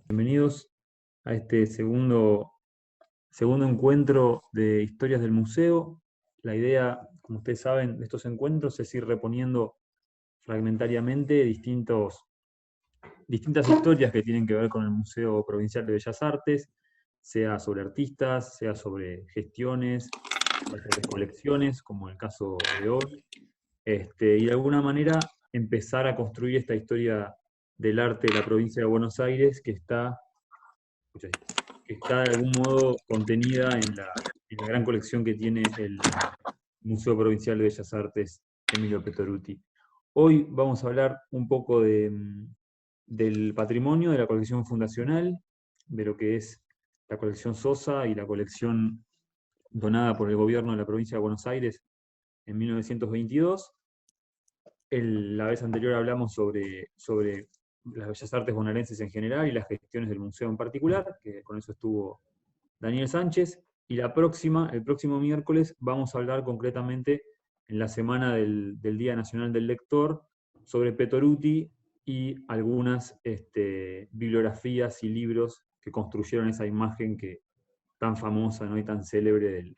Bienvenidos a este segundo encuentro de historias del museo. La idea, como ustedes saben, de estos encuentros es ir reponiendo fragmentariamente distintas historias que tienen que ver con el Museo Provincial de Bellas Artes, sea sobre artistas, sea sobre gestiones, sea sobre colecciones, como el caso de hoy, y de alguna manera empezar a construir esta historia del arte de la provincia de Buenos Aires que está de algún modo contenida en la gran colección que tiene el Museo Provincial de Bellas Artes Emilio Petoruti. Hoy vamos a hablar un poco del patrimonio, de la colección fundacional, de lo que es la colección Sosa y la colección donada por el gobierno de la provincia de Buenos Aires en 1922. La vez anterior hablamos sobre las bellas artes bonaerenses en general y las gestiones del museo en particular, que con eso estuvo Daniel Sánchez. Y el próximo miércoles, vamos a hablar concretamente en la semana del Día Nacional del Lector sobre Petoruti y algunas bibliografías y libros que construyeron esa imagen tan famosa, ¿no? Y tan célebre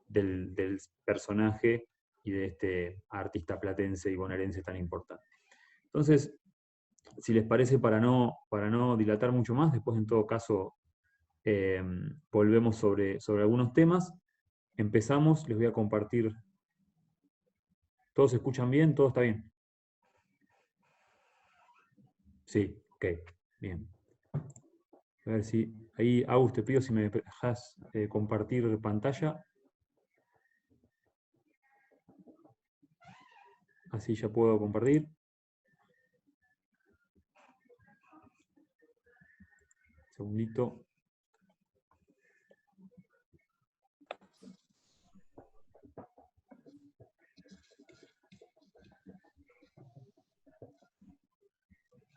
del personaje y de este artista platense y bonaerense tan importante. Entonces, si les parece, para no dilatar mucho más, después en todo caso volvemos sobre algunos temas. Empezamos, les voy a compartir. ¿Todos se escuchan bien? ¿Todo está bien? Sí, ok, bien. A ver si, ahí, Agus, te pido si me dejas compartir pantalla. Así ya puedo compartir. Segundito.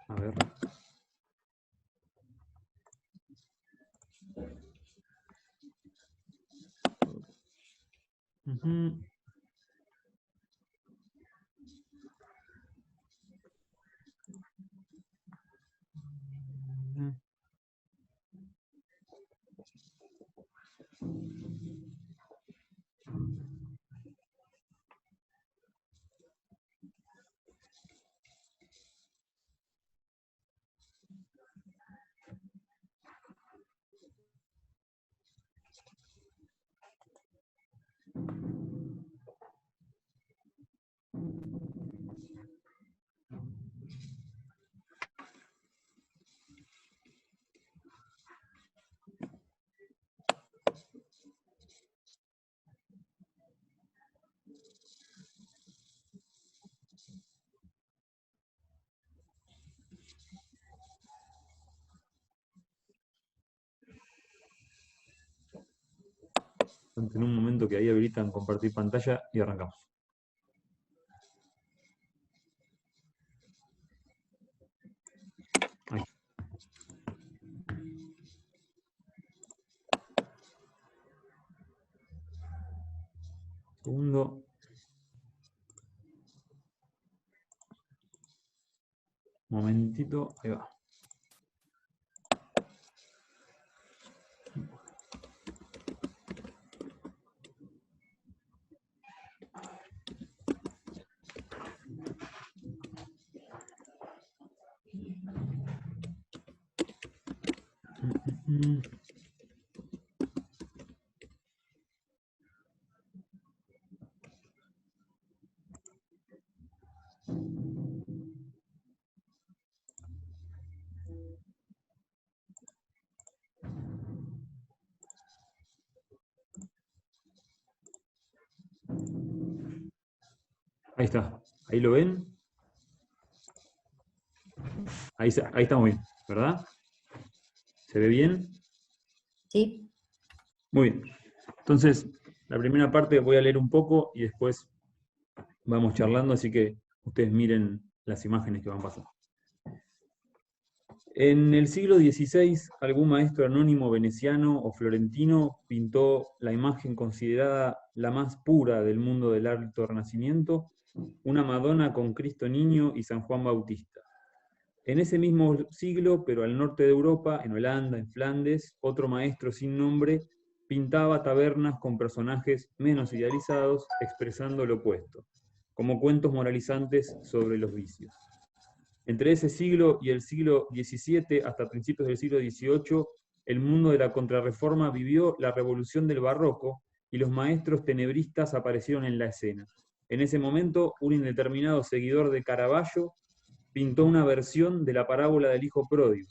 A ver. Uh-huh. En un momento que ahí habilitan compartir pantalla y arrancamos. Ahí. Segundo. Momentito, ahí va. Ahí está. ¿Ahí lo ven? Ahí estamos bien, ¿verdad? ¿Se ve bien? Sí. Muy bien. Entonces, la primera parte voy a leer un poco y después vamos charlando, así que ustedes miren las imágenes que van pasando. En el siglo XVI, algún maestro anónimo veneciano o florentino pintó la imagen considerada la más pura del mundo del Alto Renacimiento, una Madonna con Cristo Niño y San Juan Bautista. En ese mismo siglo, pero al norte de Europa, en Holanda, en Flandes, otro maestro sin nombre pintaba tabernas con personajes menos idealizados, expresando lo opuesto, como cuentos moralizantes sobre los vicios. Entre ese siglo y el siglo XVII, hasta principios del siglo XVIII, el mundo de la Contrarreforma vivió la revolución del barroco y los maestros tenebristas aparecieron en la escena. En ese momento, un indeterminado seguidor de Caravaggio pintó una versión de la parábola del hijo pródigo.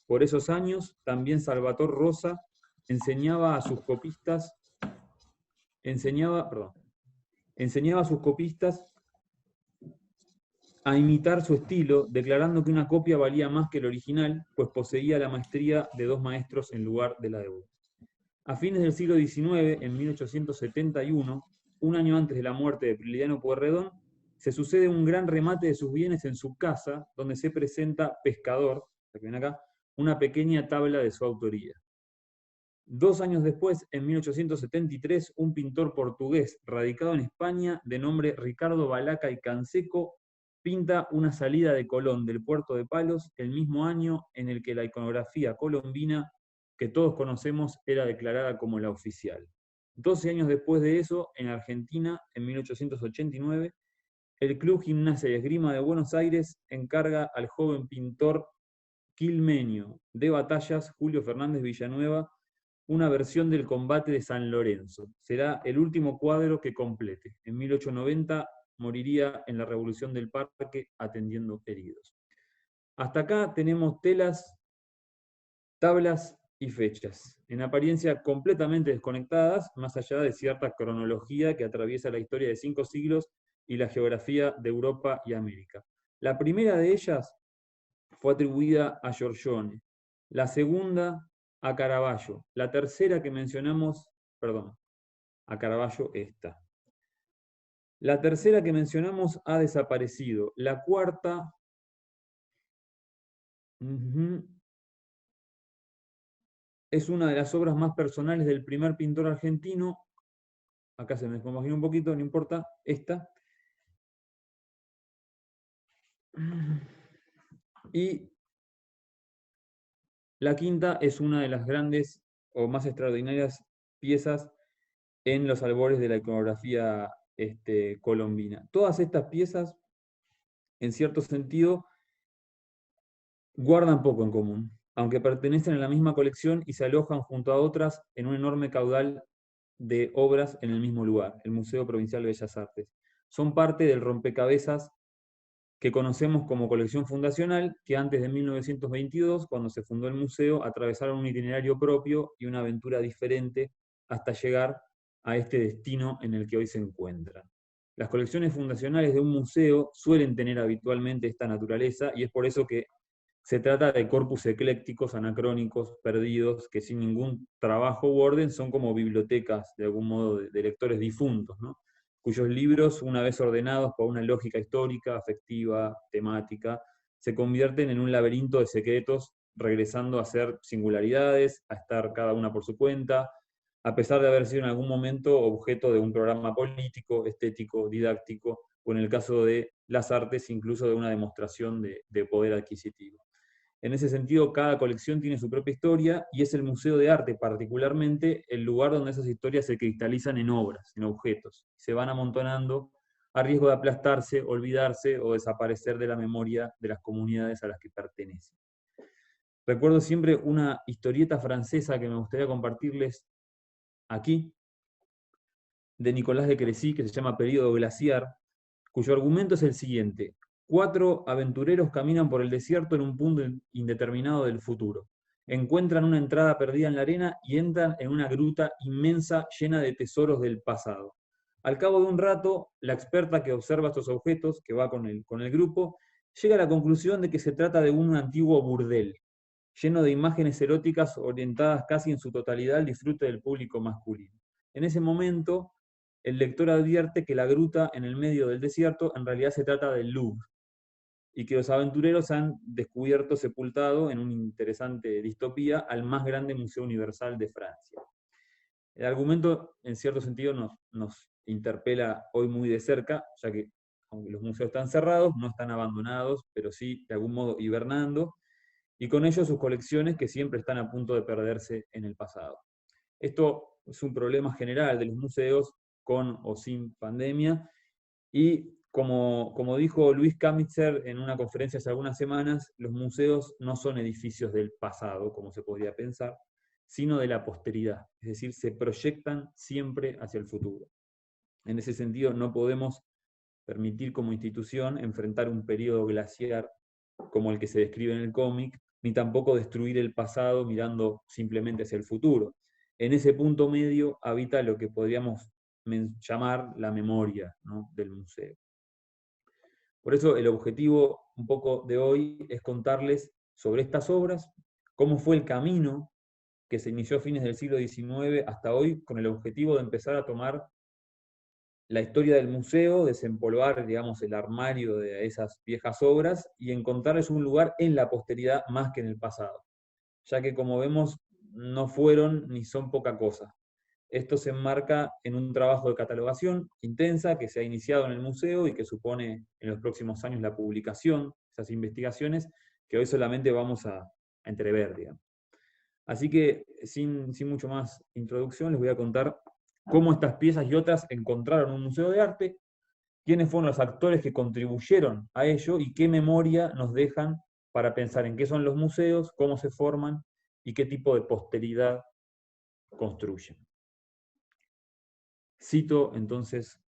Por esos años, también Salvator Rosa enseñaba a sus copistas a imitar su estilo, declarando que una copia valía más que el original, pues poseía la maestría de dos maestros en lugar de la de uno. A fines del siglo XIX, en 1871, un año antes de la muerte de Prilidiano Pueyrredón, se sucede un gran remate de sus bienes en su casa, donde se presenta Pescador, que ven acá, una pequeña tabla de su autoría. 2 años después, en 1873, un pintor portugués radicado en España, de nombre Ricardo Balaca y Canseco, pinta una salida de Colón del puerto de Palos, el mismo año en el que la iconografía colombina que todos conocemos era declarada como la oficial. 12 años después de eso, en Argentina, en 1889, el Club Gimnasia y Esgrima de Buenos Aires encarga al joven pintor quilmenio de batallas, Julio Fernández Villanueva, una versión del combate de San Lorenzo. Será el último cuadro que complete. En 1890 moriría en la Revolución del Parque atendiendo heridos. Hasta acá tenemos telas, tablas y fechas, en apariencia completamente desconectadas, más allá de cierta cronología que atraviesa la historia de 5 siglos y la geografía de Europa y América. La primera de ellas fue atribuida a Giorgione, la segunda a Caravaggio, la tercera que mencionamos, perdón, a Caravaggio esta. La tercera que mencionamos ha desaparecido. La cuarta es una de las obras más personales del primer pintor argentino. Acá se me descompaginó un poquito, no importa, esta. Y la quinta es una de las grandes o más extraordinarias piezas en los albores de la iconografía colombina. Todas estas piezas, en cierto sentido, guardan poco en común, aunque pertenecen a la misma colección y se alojan junto a otras en un enorme caudal de obras en el mismo lugar, el Museo Provincial de Bellas Artes. Son parte del rompecabezas que conocemos como colección fundacional, que antes de 1922, cuando se fundó el museo, atravesaron un itinerario propio y una aventura diferente hasta llegar a este destino en el que hoy se encuentran. Las colecciones fundacionales de un museo suelen tener habitualmente esta naturaleza y es por eso que se trata de corpus eclécticos, anacrónicos, perdidos, que sin ningún trabajo u orden son como bibliotecas, de algún modo, de lectores difuntos, ¿no? Cuyos libros, una vez ordenados por una lógica histórica, afectiva, temática, se convierten en un laberinto de secretos, regresando a ser singularidades, a estar cada una por su cuenta, a pesar de haber sido en algún momento objeto de un programa político, estético, didáctico, o en el caso de las artes, incluso de una demostración de poder adquisitivo. En ese sentido, cada colección tiene su propia historia y es el Museo de Arte particularmente el lugar donde esas historias se cristalizan en obras, en objetos. Se van amontonando a riesgo de aplastarse, olvidarse o desaparecer de la memoria de las comunidades a las que pertenecen. Recuerdo siempre una historieta francesa que me gustaría compartirles aquí, de Nicolás de Crecy, que se llama Período Glaciar, cuyo argumento es el siguiente. 4 aventureros caminan por el desierto en un punto indeterminado del futuro. Encuentran una entrada perdida en la arena y entran en una gruta inmensa llena de tesoros del pasado. Al cabo de un rato, la experta que observa estos objetos, que va con el grupo, llega a la conclusión de que se trata de un antiguo burdel, lleno de imágenes eróticas orientadas casi en su totalidad al disfrute del público masculino. En ese momento, el lector advierte que la gruta en el medio del desierto en realidad se trata del Louvre, y que los aventureros han descubierto sepultado en una interesante distopía al más grande museo universal de Francia. El argumento, en cierto sentido, nos interpela hoy muy de cerca, ya que aunque los museos están cerrados, no están abandonados, pero sí de algún modo hibernando, y con ello sus colecciones que siempre están a punto de perderse en el pasado. Esto es un problema general de los museos con o sin pandemia, y como dijo Luis Kamitzer en una conferencia hace algunas semanas, los museos no son edificios del pasado, como se podría pensar, sino de la posteridad, es decir, se proyectan siempre hacia el futuro. En ese sentido, no podemos permitir como institución enfrentar un periodo glaciar como el que se describe en el cómic, ni tampoco destruir el pasado mirando simplemente hacia el futuro. En ese punto medio habita lo que podríamos llamar la memoria, ¿no?, del museo. Por eso el objetivo un poco de hoy es contarles sobre estas obras, cómo fue el camino que se inició a fines del siglo XIX hasta hoy, con el objetivo de empezar a tomar la historia del museo, desempolvar, digamos, el armario de esas viejas obras y encontrarles un lugar en la posteridad más que en el pasado, ya que, como vemos, no fueron ni son poca cosa. Esto se enmarca en un trabajo de catalogación intensa que se ha iniciado en el museo y que supone en los próximos años la publicación de esas investigaciones que hoy solamente vamos a entrever, digamos. Así que, sin mucho más introducción, les voy a contar cómo estas piezas y otras encontraron un museo de arte, quiénes fueron los actores que contribuyeron a ello y qué memoria nos dejan para pensar en qué son los museos, cómo se forman y qué tipo de posteridad construyen. Cito entonces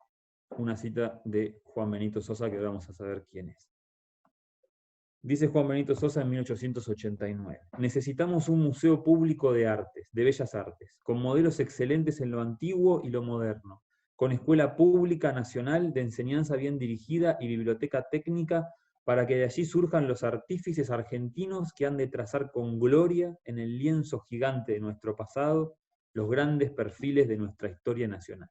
una cita de Juan Benito Sosa, que ahora vamos a saber quién es. Dice Juan Benito Sosa en 1889, necesitamos un museo público de artes, de bellas artes, con modelos excelentes en lo antiguo y lo moderno, con escuela pública nacional de enseñanza bien dirigida y biblioteca técnica, para que de allí surjan los artífices argentinos que han de trazar con gloria en el lienzo gigante de nuestro pasado los grandes perfiles de nuestra historia nacional.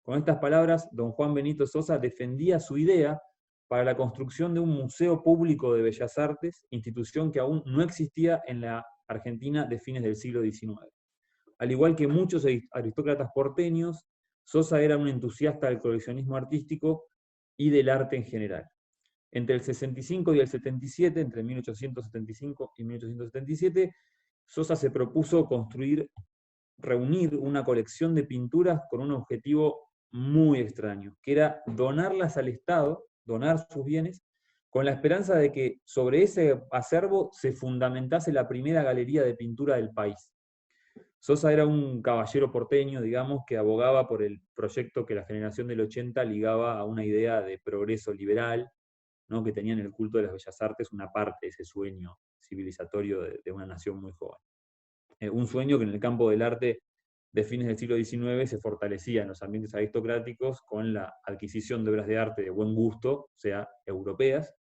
Con estas palabras, don Juan Benito Sosa defendía su idea para la construcción de un museo público de bellas artes, institución que aún no existía en la Argentina de fines del siglo XIX. Al igual que muchos aristócratas porteños, Sosa era un entusiasta del coleccionismo artístico y del arte en general. Entre el 65 y el 77, entre 1875 y 1877, Sosa se propuso reunir una colección de pinturas con un objetivo muy extraño, que era donarlas al Estado, donar sus bienes, con la esperanza de que sobre ese acervo se fundamentase la primera galería de pintura del país. Sosa era un caballero porteño, digamos, que abogaba por el proyecto que la generación del 80 ligaba a una idea de progreso liberal, ¿no?, que tenía en el culto de las bellas artes una parte de ese sueño civilizatorio de una nación muy joven. Un sueño que en el campo del arte de fines del siglo XIX se fortalecía en los ambientes aristocráticos con la adquisición de obras de arte de buen gusto, o sea, europeas,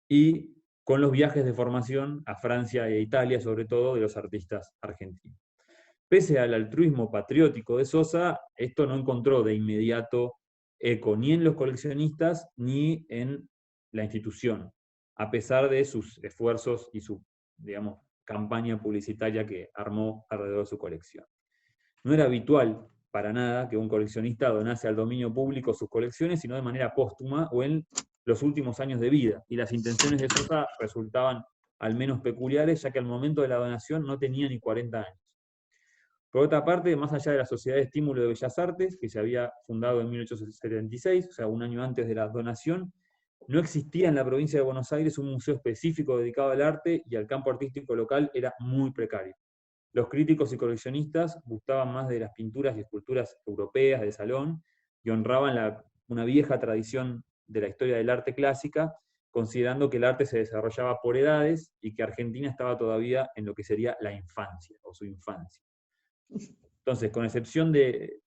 y con los viajes de formación a Francia e Italia, sobre todo, de los artistas argentinos. Pese al altruismo patriótico de Sosa, esto no encontró de inmediato eco ni en los coleccionistas ni en la institución, a pesar de sus esfuerzos y su, digamos, campaña publicitaria que armó alrededor de su colección. No era habitual para nada que un coleccionista donase al dominio público sus colecciones, sino de manera póstuma o en los últimos años de vida, y las intenciones de Sosa resultaban al menos peculiares, ya que al momento de la donación no tenía ni 40 años. Por otra parte, más allá de la Sociedad de Estímulo de Bellas Artes, que se había fundado en 1876, o sea, un año antes de la donación, no existía en la provincia de Buenos Aires un museo específico dedicado al arte y al campo artístico local era muy precario. Los críticos y coleccionistas gustaban más de las pinturas y esculturas europeas de salón y honraban una vieja tradición de la historia del arte clásica, considerando que el arte se desarrollaba por edades y que Argentina estaba todavía en lo que sería la infancia, o su infancia. Entonces, con excepción de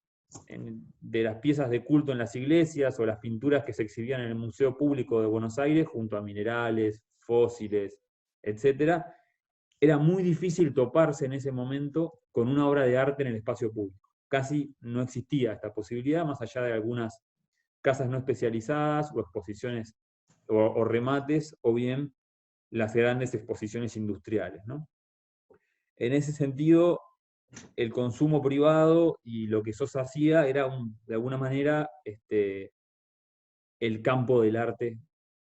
las piezas de culto en las iglesias o las pinturas que se exhibían en el Museo Público de Buenos Aires, junto a minerales, fósiles, etc., era muy difícil toparse en ese momento con una obra de arte en el espacio público. Casi no existía esta posibilidad, más allá de algunas casas no especializadas o exposiciones o remates, o bien las grandes exposiciones industriales, ¿no? En ese sentido, el consumo privado y lo que Sosa hacía era, de alguna manera, el campo del arte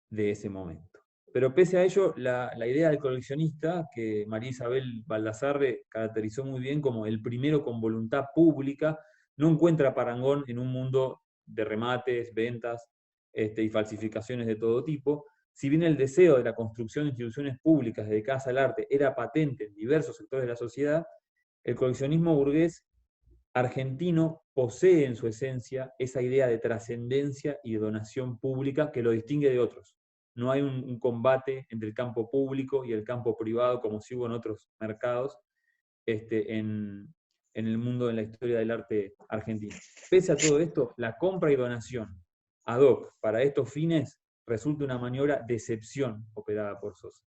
de ese momento. Pero pese a ello, la idea del coleccionista, que María Isabel Baldassarre caracterizó muy bien como el primero con voluntad pública, no encuentra parangón en un mundo de remates, ventas y falsificaciones de todo tipo. Si bien el deseo de la construcción de instituciones públicas dedicadas al arte era patente en diversos sectores de la sociedad, el coleccionismo burgués argentino posee en su esencia esa idea de trascendencia y de donación pública que lo distingue de otros. No hay un combate entre el campo público y el campo privado como si hubo en otros mercados en el mundo, en la historia del arte argentino. Pese a todo esto, la compra y donación ad hoc para estos fines resulta una maniobra de excepción operada por Sosa.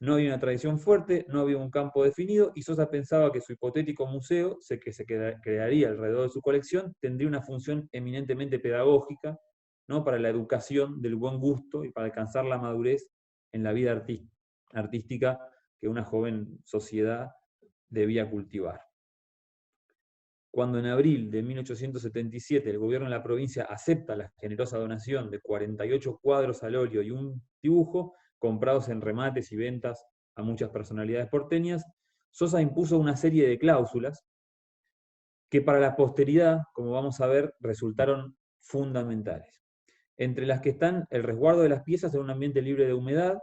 No había una tradición fuerte, no había un campo definido, y Sosa pensaba que su hipotético museo, que se crearía alrededor de su colección, tendría una función eminentemente pedagógica, ¿no?, para la educación del buen gusto y para alcanzar la madurez en la vida artística que una joven sociedad debía cultivar. Cuando en abril de 1877 el gobierno de la provincia acepta la generosa donación de 48 cuadros al óleo y un dibujo, comprados en remates y ventas a muchas personalidades porteñas, Sosa impuso una serie de cláusulas que para la posteridad, como vamos a ver, resultaron fundamentales. Entre las que están el resguardo de las piezas en un ambiente libre de humedad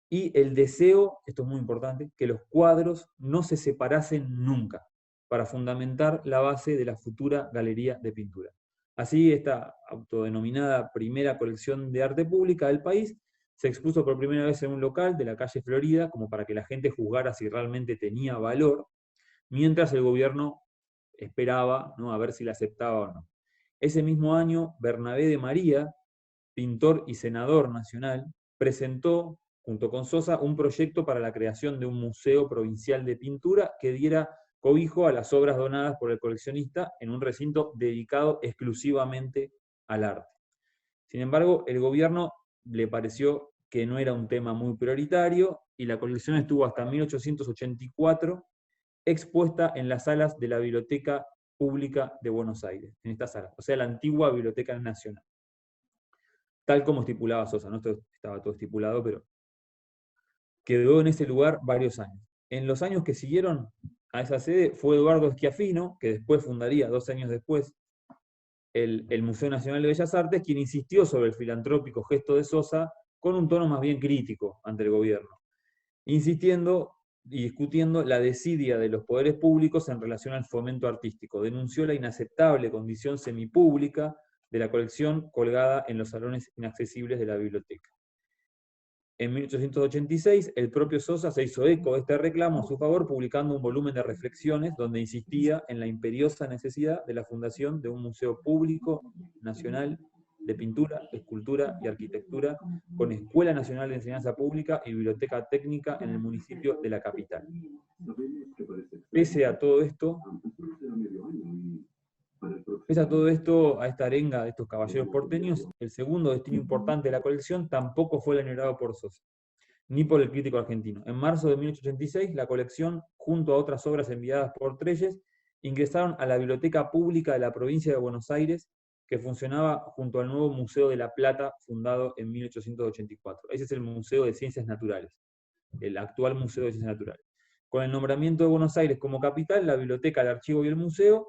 y el deseo, esto es muy importante, que los cuadros no se separasen nunca, para fundamentar la base de la futura galería de pintura. Así, esta autodenominada primera colección de arte pública del país se expuso por primera vez en un local de la calle Florida, como para que la gente juzgara si realmente tenía valor, mientras el gobierno esperaba, ¿no?, a ver si la aceptaba o no. Ese mismo año, Bernabé de María, pintor y senador nacional, presentó, junto con Sosa, un proyecto para la creación de un museo provincial de pintura que diera cobijo a las obras donadas por el coleccionista en un recinto dedicado exclusivamente al arte. Sin embargo, el gobierno le pareció que no era un tema muy prioritario y la colección estuvo hasta 1884 expuesta en las salas de la Biblioteca Pública de Buenos Aires, en esta sala, o sea, la antigua Biblioteca Nacional, tal como estipulaba Sosa, ¿no? Esto estaba todo estipulado, pero quedó en ese lugar varios años. En los años que siguieron a esa sede fue Eduardo Schiaffino, que después fundaría, 2 años después, el Museo Nacional de Bellas Artes, quien insistió sobre el filantrópico gesto de Sosa con un tono más bien crítico ante el gobierno, insistiendo y discutiendo la desidia de los poderes públicos en relación al fomento artístico. Denunció la inaceptable condición semipública de la colección colgada en los salones inaccesibles de la biblioteca. En 1886, el propio Sosa se hizo eco de este reclamo a su favor, publicando un volumen de reflexiones donde insistía en la imperiosa necesidad de la fundación de un museo público nacional de pintura, escultura y arquitectura, con Escuela Nacional de Enseñanza Pública y Biblioteca Técnica en el municipio de la capital. Pese a todo esto, a esta arenga de estos caballeros porteños, el segundo destino importante de la colección tampoco fue el anhelado por Sosa, ni por el crítico argentino. En marzo de 1886, la colección, junto a otras obras enviadas por Trelles, ingresaron a la Biblioteca Pública de la Provincia de Buenos Aires, que funcionaba junto al nuevo Museo de La Plata, fundado en 1884. Ese es el Museo de Ciencias Naturales, el actual Museo de Ciencias Naturales. Con el nombramiento de Buenos Aires como capital, la biblioteca, el archivo y el museo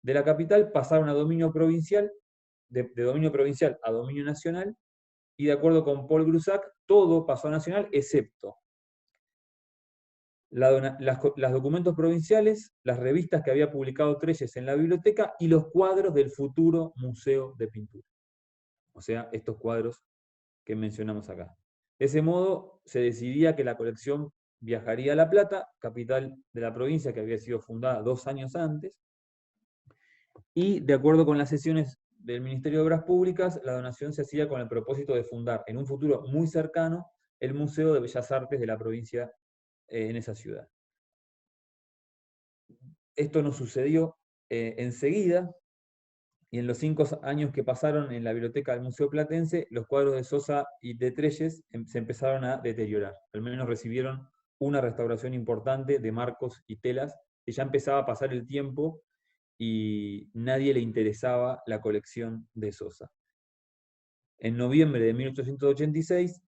de la capital pasaron a dominio provincial, de dominio provincial a dominio nacional, y de acuerdo con Paul Grusac, todo pasó a nacional, excepto los documentos provinciales, las revistas que había publicado Trelles en la biblioteca y los cuadros del futuro Museo de Pintura. O sea, estos cuadros que mencionamos acá. De ese modo, se decidía que la colección viajaría a La Plata, capital de la provincia que había sido fundada 2 años antes, y de acuerdo con las sesiones del Ministerio de Obras Públicas, la donación se hacía con el propósito de fundar en un futuro muy cercano el Museo de Bellas Artes de la provincia en esa ciudad. Esto no sucedió enseguida, y en los 5 años que pasaron en la biblioteca del Museo Platense, los cuadros de Sosa y de Trelles se empezaron a deteriorar. Al menos recibieron una restauración importante de marcos y telas, que ya empezaba a pasar el tiempo y nadie le interesaba la colección de Sosa. En noviembre de 1886,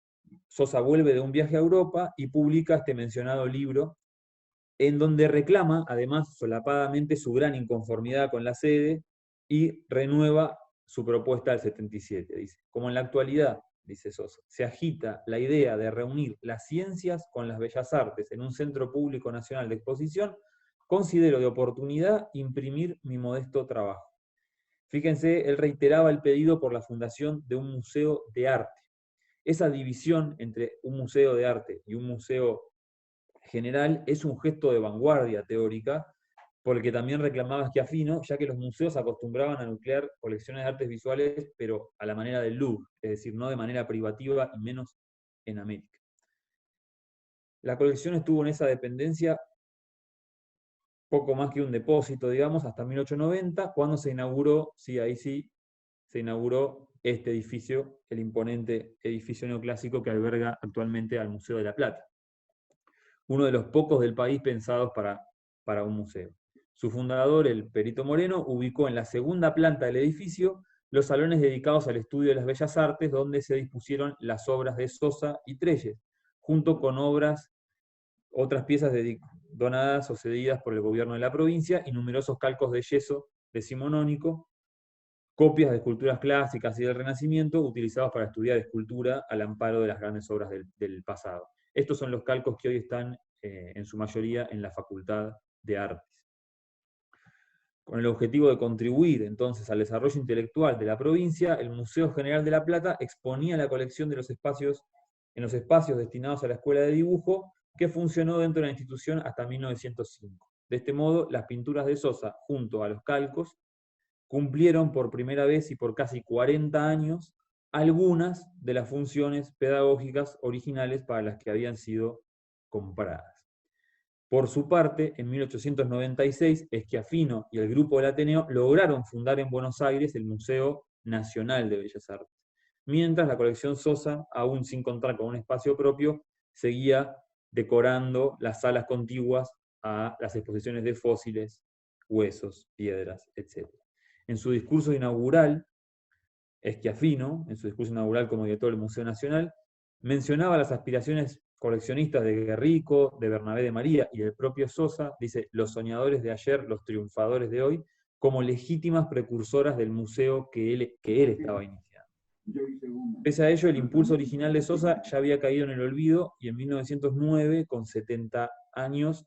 Sosa vuelve de un viaje a Europa y publica este mencionado libro, en donde reclama, además, solapadamente su gran inconformidad con la sede y renueva su propuesta del 77. Dice, como en la actualidad, dice Sosa, se agita la idea de reunir las ciencias con las bellas artes en un centro público nacional de exposición, considero de oportunidad imprimir mi modesto trabajo. Fíjense, él reiteraba el pedido por la fundación de un museo de arte. Esa división entre un museo de arte y un museo general es un gesto de vanguardia teórica, porque también reclamaba Schiaffino, ya que los museos acostumbraban a nuclear colecciones de artes visuales, pero a la manera del Louvre, es decir, no de manera privativa y menos en América. La colección estuvo en esa dependencia poco más que un depósito, digamos, hasta 1890, cuando se inauguró, sí, ahí sí, se inauguró este edificio, el imponente edificio neoclásico que alberga actualmente al Museo de la Plata, uno de los pocos del país pensados para un museo. Su fundador, el Perito Moreno, ubicó en la segunda planta del edificio los salones dedicados al estudio de las bellas artes, donde se dispusieron las obras de Sosa y Trelles, junto con otras piezas donadas o cedidas por el gobierno de la provincia y numerosos calcos de yeso decimonónico, copias de esculturas clásicas y del Renacimiento utilizados para estudiar escultura al amparo de las grandes obras del pasado. Estos son los calcos que hoy están en su mayoría en la Facultad de Artes. Con el objetivo de contribuir entonces al desarrollo intelectual de la provincia, el Museo General de La Plata exponía la colección de en los espacios destinados a la Escuela de Dibujo, que funcionó dentro de la institución hasta 1905. De este modo, las pinturas de Sosa, junto a los calcos, cumplieron por primera vez y por casi 40 años algunas de las funciones pedagógicas originales para las que habían sido compradas. Por su parte, en 1896, Schiaffino y el Grupo del Ateneo lograron fundar en Buenos Aires el Museo Nacional de Bellas Artes, mientras la colección Sosa, aún sin contar con un espacio propio, seguía decorando las salas contiguas a las exposiciones de fósiles, huesos, piedras, etc. En su discurso inaugural, Schiaffino, en su discurso inaugural como director del Museo Nacional, mencionaba las aspiraciones coleccionistas de Guerrico, de Bernabé de María y del propio Sosa, dice, los soñadores de ayer, los triunfadores de hoy, como legítimas precursoras del museo que él estaba iniciando. Pese a ello, el impulso original de Sosa ya había caído en el olvido y en 1909, con 70 años,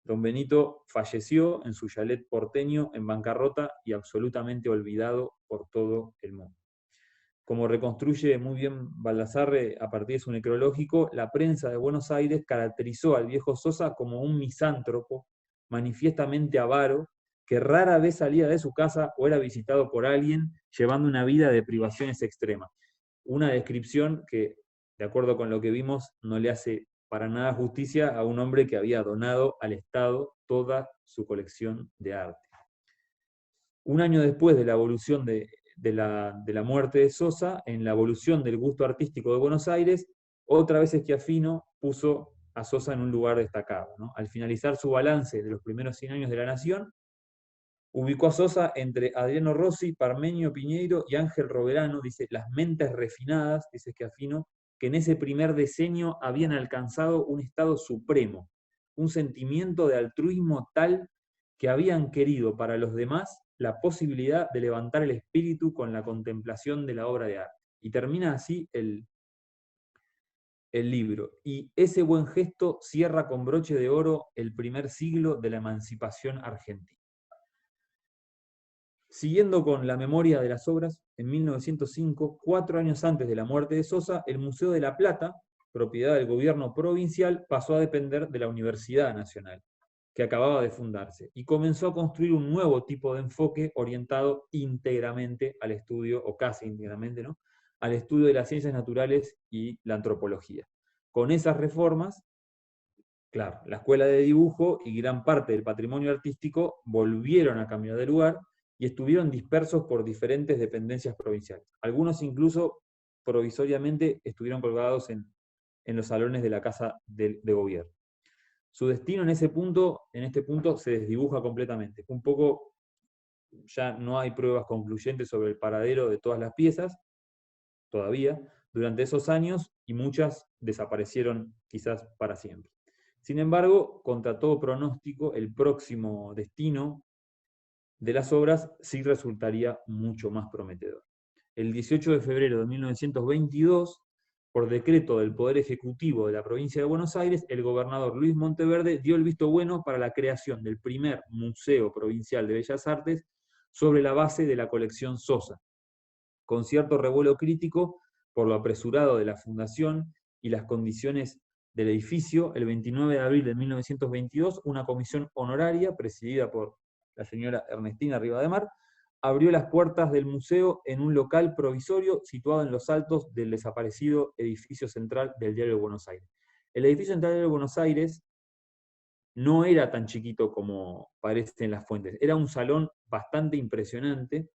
don Benito falleció en su chalet porteño en bancarrota y absolutamente olvidado por todo el mundo. Como reconstruye muy bien Baldassarre a partir de su necrológico, la prensa de Buenos Aires caracterizó al viejo Sosa como un misántropo, manifiestamente avaro, que rara vez salía de su casa o era visitado por alguien llevando una vida de privaciones extremas. Una descripción que, de acuerdo con lo que vimos, no le hace para nada justicia a un hombre que había donado al Estado toda su colección de arte. Un año después de la evolución de la muerte de Sosa, en la evolución del gusto artístico de Buenos Aires, otra vez Schiaffino puso a Sosa en un lugar destacado, ¿no? Al finalizar su balance de los primeros 100 años de la Nación, ubicó a Sosa entre Adriano Rossi, Parmenio Piñeiro y Ángel Roverano, dice, las mentes refinadas, dice Schiaffino, que en ese primer decenio habían alcanzado un estado supremo, un sentimiento de altruismo tal que habían querido para los demás la posibilidad de levantar el espíritu con la contemplación de la obra de arte. Y termina así el libro. Y ese buen gesto cierra con broche de oro el primer siglo de la emancipación argentina. Siguiendo con la memoria de las obras, en 1905, 4 años antes de la muerte de Sosa, el Museo de La Plata, propiedad del gobierno provincial, pasó a depender de la Universidad Nacional, que acababa de fundarse, y comenzó a construir un nuevo tipo de enfoque orientado íntegramente al estudio, o casi íntegramente, ¿no?, al estudio de las ciencias naturales y la antropología. Con esas reformas, claro, la escuela de dibujo y gran parte del patrimonio artístico volvieron a cambiar de lugar y estuvieron dispersos por diferentes dependencias provinciales. Algunos incluso provisoriamente estuvieron colgados en los salones de la Casa de Gobierno. Su destino en este punto se desdibuja completamente. Un poco, ya no hay pruebas concluyentes sobre el paradero de todas las piezas, todavía durante esos años y muchas desaparecieron quizás para siempre. Sin embargo, contra todo pronóstico, el próximo destino de las obras sí resultaría mucho más prometedor. El 18 de febrero de 1922, por decreto del Poder Ejecutivo de la provincia de Buenos Aires, el gobernador Luis Monteverde dio el visto bueno para la creación del primer Museo Provincial de Bellas Artes sobre la base de la colección Sosa, con cierto revuelo crítico por lo apresurado de la fundación y las condiciones del edificio. El 29 de abril de 1922, una comisión honoraria, presidida por la señora Ernestina Rivademar, abrió las puertas del museo en un local provisorio situado en los altos del desaparecido edificio central del Diario de Buenos Aires. El edificio central de Buenos Aires no era tan chiquito como parece en las fuentes, era un salón bastante impresionante,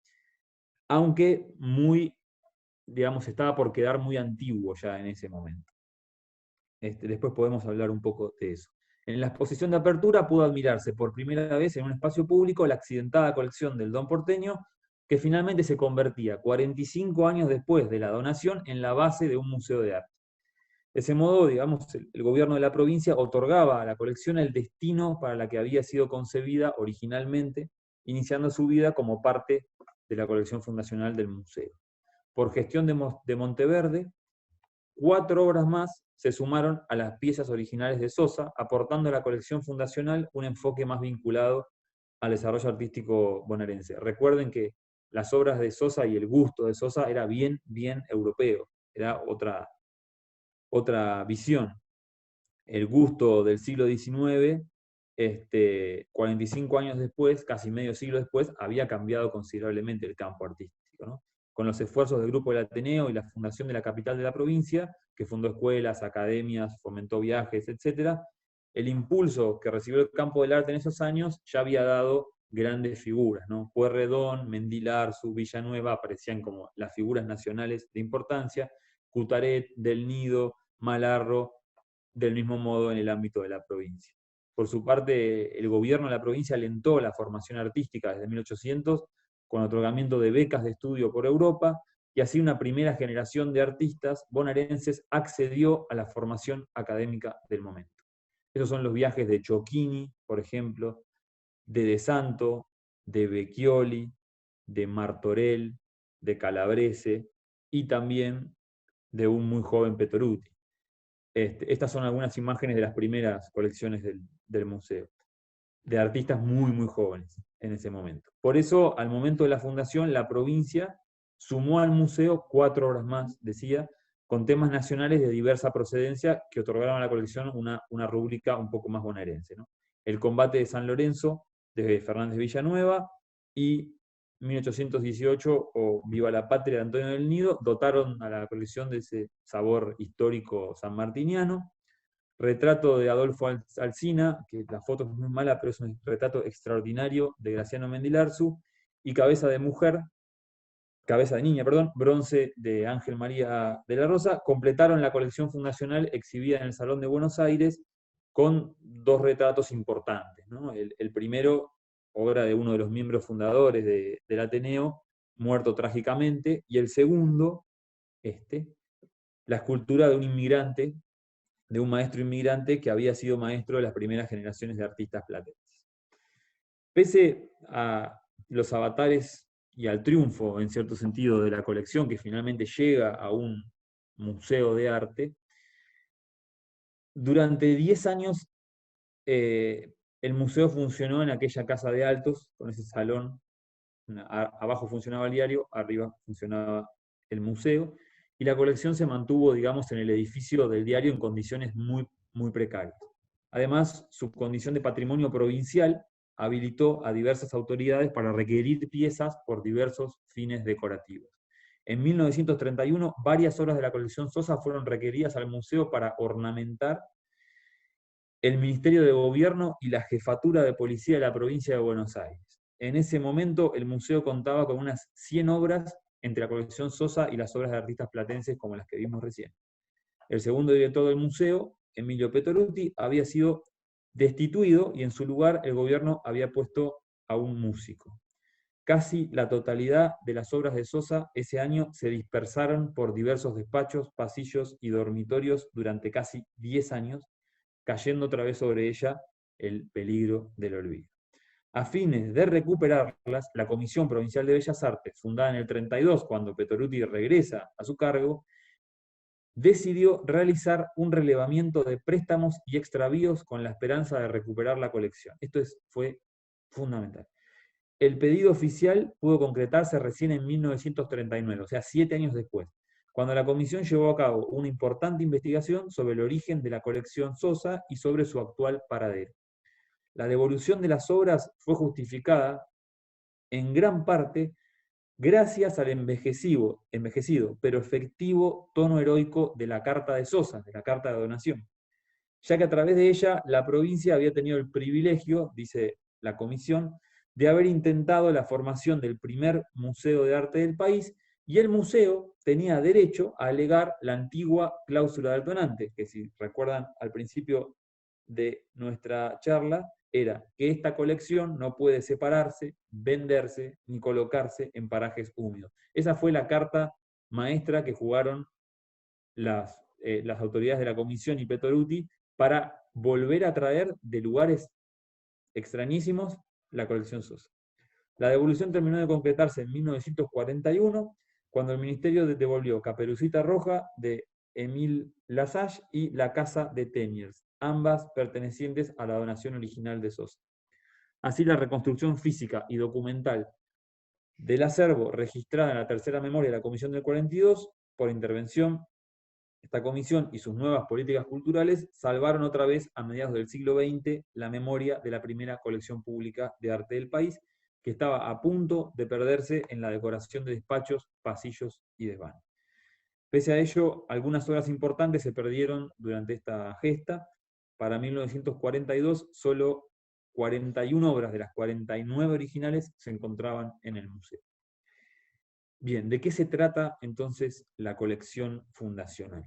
aunque muy, digamos, estaba por quedar muy antiguo ya en ese momento. Después podemos hablar un poco de eso. En la exposición de apertura pudo admirarse por primera vez en un espacio público la accidentada colección del Don porteño, que finalmente se convertía 45 años después de la donación en la base de un museo de arte. De ese modo, digamos, el gobierno de la provincia otorgaba a la colección el destino para la que había sido concebida originalmente, iniciando su vida como parte de la colección fundacional del museo. Por gestión de Monteverde, 4 obras más se sumaron a las piezas originales de Sosa, aportando a la colección fundacional un enfoque más vinculado al desarrollo artístico bonaerense. Recuerden que las obras de Sosa y el gusto de Sosa era bien europeo, era otra visión. El gusto del siglo XIX, 45 años después, casi medio siglo después, había cambiado considerablemente el campo artístico, ¿no? Con los esfuerzos del Grupo del Ateneo y la fundación de la capital de la provincia, que fundó escuelas, academias, fomentó viajes, etc., el impulso que recibió el campo del arte en esos años ya había dado grandes figuras, ¿no? Pueyrredón, Mendilarzu, Villanueva aparecían como las figuras nacionales de importancia, Cutaret, Del Nido, Malarro, del mismo modo en el ámbito de la provincia. Por su parte, el gobierno de la provincia alentó la formación artística desde 1800 con otorgamiento de becas de estudio por Europa, y así una primera generación de artistas bonaerenses accedió a la formación académica del momento. Esos son los viajes de Chocchini, por ejemplo, de Santo, de Vecchioli, de Martorell, de Calabrese y también de un muy joven Petoruti. Estas son algunas imágenes de las primeras colecciones del museo, de artistas muy jóvenes en ese momento. Por eso, al momento de la fundación, la provincia sumó al museo 4 obras más, decía, con temas nacionales de diversa procedencia que otorgaron a la colección una rúbrica un poco más bonaerense, ¿no? El combate de San Lorenzo, de Fernández Villanueva, y 1818 o Viva la Patria de Antonio del Nido, dotaron a la colección de ese sabor histórico sanmartiniano. Retrato de Adolfo Alsina, que la foto es muy mala, pero es un retrato extraordinario de Graciano Mendilarzu, y Cabeza de niña, bronce de Ángel María de la Rosa, completaron la colección fundacional exhibida en el Salón de Buenos Aires con 2 retratos importantes, ¿no? El primero, obra de uno de los miembros fundadores del Ateneo, muerto trágicamente, y el segundo, la escultura de un inmigrante, de un maestro inmigrante que había sido maestro de las primeras generaciones de artistas platenses. Pese a los avatares y al triunfo, en cierto sentido, de la colección, que finalmente llega a un museo de arte, durante 10 años el museo funcionó en aquella casa de altos, con ese salón. Abajo funcionaba el diario, arriba funcionaba el museo, y la colección se mantuvo, digamos, en el edificio del diario en condiciones muy precarias. Además, su condición de patrimonio provincial habilitó a diversas autoridades para requerir piezas por diversos fines decorativos. En 1931, varias obras de la colección Sosa fueron requeridas al museo para ornamentar el Ministerio de Gobierno y la Jefatura de Policía de la provincia de Buenos Aires. En ese momento, el museo contaba con unas 100 obras entre la colección Sosa y las obras de artistas platenses como las que vimos recién. El segundo director del museo, Emilio Petoruti, había sido destituido y en su lugar el gobierno había puesto a un músico. Casi la totalidad de las obras de Sosa ese año se dispersaron por diversos despachos, pasillos y dormitorios durante casi 10 años, cayendo otra vez sobre ella el peligro del olvido. A fines de recuperarlas, la Comisión Provincial de Bellas Artes, fundada en el 32, cuando Petoruti regresa a su cargo, decidió realizar un relevamiento de préstamos y extravíos con la esperanza de recuperar la colección. Esto fue fundamental. El pedido oficial pudo concretarse recién en 1939, o sea, 7 años después, cuando la comisión llevó a cabo una importante investigación sobre el origen de la colección Sosa y sobre su actual paradero. La devolución de las obras fue justificada en gran parte gracias al envejecido pero efectivo tono heroico de la carta de Sosa, de la carta de donación, ya que a través de ella la provincia había tenido el privilegio, dice la comisión, de haber intentado la formación del primer museo de arte del país, y el museo tenía derecho a alegar la antigua cláusula del donante, que si recuerdan al principio de nuestra charla, era que esta colección no puede separarse, venderse, ni colocarse en parajes húmedos. Esa fue la carta maestra que jugaron las autoridades de la comisión y Petoruti para volver a traer de lugares extrañísimos la colección Sosa. La devolución terminó de concretarse en 1941, cuando el ministerio devolvió Caperucita Roja de Émile Lasage y la Casa de Teniers, ambas pertenecientes a la donación original de Sosa. Así, la reconstrucción física y documental del acervo registrada en la tercera memoria de la Comisión del 42, por intervención esta comisión y sus nuevas políticas culturales salvaron otra vez a mediados del siglo XX la memoria de la primera colección pública de arte del país, que estaba a punto de perderse en la decoración de despachos, pasillos y desvanes. Pese a ello, algunas obras importantes se perdieron durante esta gesta. Para 1942, solo 41 obras de las 49 originales se encontraban en el museo. Bien, ¿de qué se trata entonces la colección fundacional?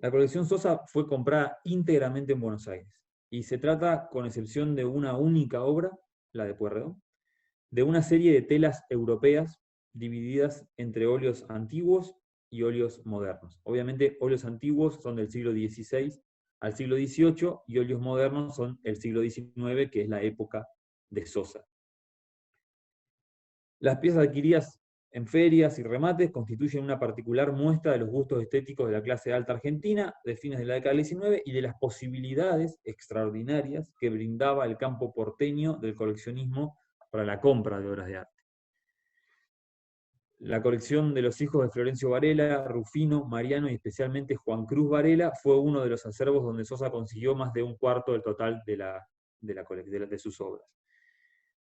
La colección Sosa fue comprada íntegramente en Buenos Aires y se trata, con excepción de una única obra, la de Pueyrredón, de una serie de telas europeas divididas entre óleos antiguos y óleos modernos. Obviamente, óleos antiguos son del siglo XVI al siglo XVIII y óleos modernos son el siglo XIX, que es la época de Sosa. Las piezas adquiridas en ferias y remates constituyen una particular muestra de los gustos estéticos de la clase alta argentina de fines de la década del XIX y de las posibilidades extraordinarias que brindaba el campo porteño del coleccionismo para la compra de obras de arte. La colección de los hijos de Florencio Varela, Rufino, Mariano y especialmente Juan Cruz Varela fue uno de los acervos donde Sosa consiguió más de un cuarto del total de sus obras.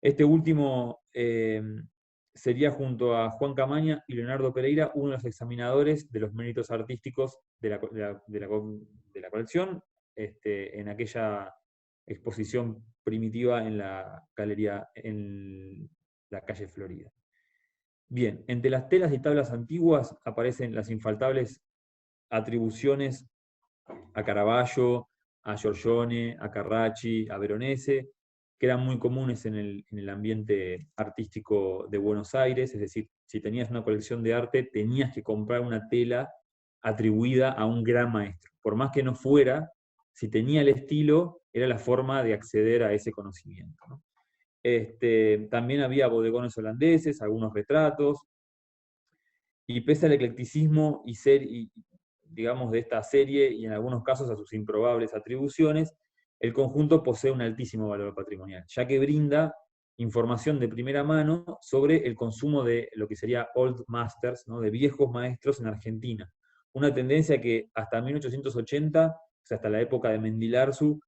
Este último sería, junto a Juan Camaña y Leonardo Pereira, uno de los examinadores de los méritos artísticos de la colección en aquella exposición primitiva en la galería en la calle Florida. Bien, entre las telas y tablas antiguas aparecen las infaltables atribuciones a Caravaggio, a Giorgione, a Carracci, a Veronese, que eran muy comunes en el ambiente artístico de Buenos Aires, es decir, si tenías una colección de arte, tenías que comprar una tela atribuida a un gran maestro. Por más que no fuera, si tenía el estilo, era la forma de acceder a ese conocimiento, ¿no? También había bodegones holandeses, algunos retratos, y pese al eclecticismo digamos, de esta serie, y en algunos casos a sus improbables atribuciones, el conjunto posee un altísimo valor patrimonial, ya que brinda información de primera mano sobre el consumo de lo que sería old masters, ¿no? De viejos maestros en Argentina. Una tendencia que hasta 1880, o sea, hasta la época de Mendilarzu,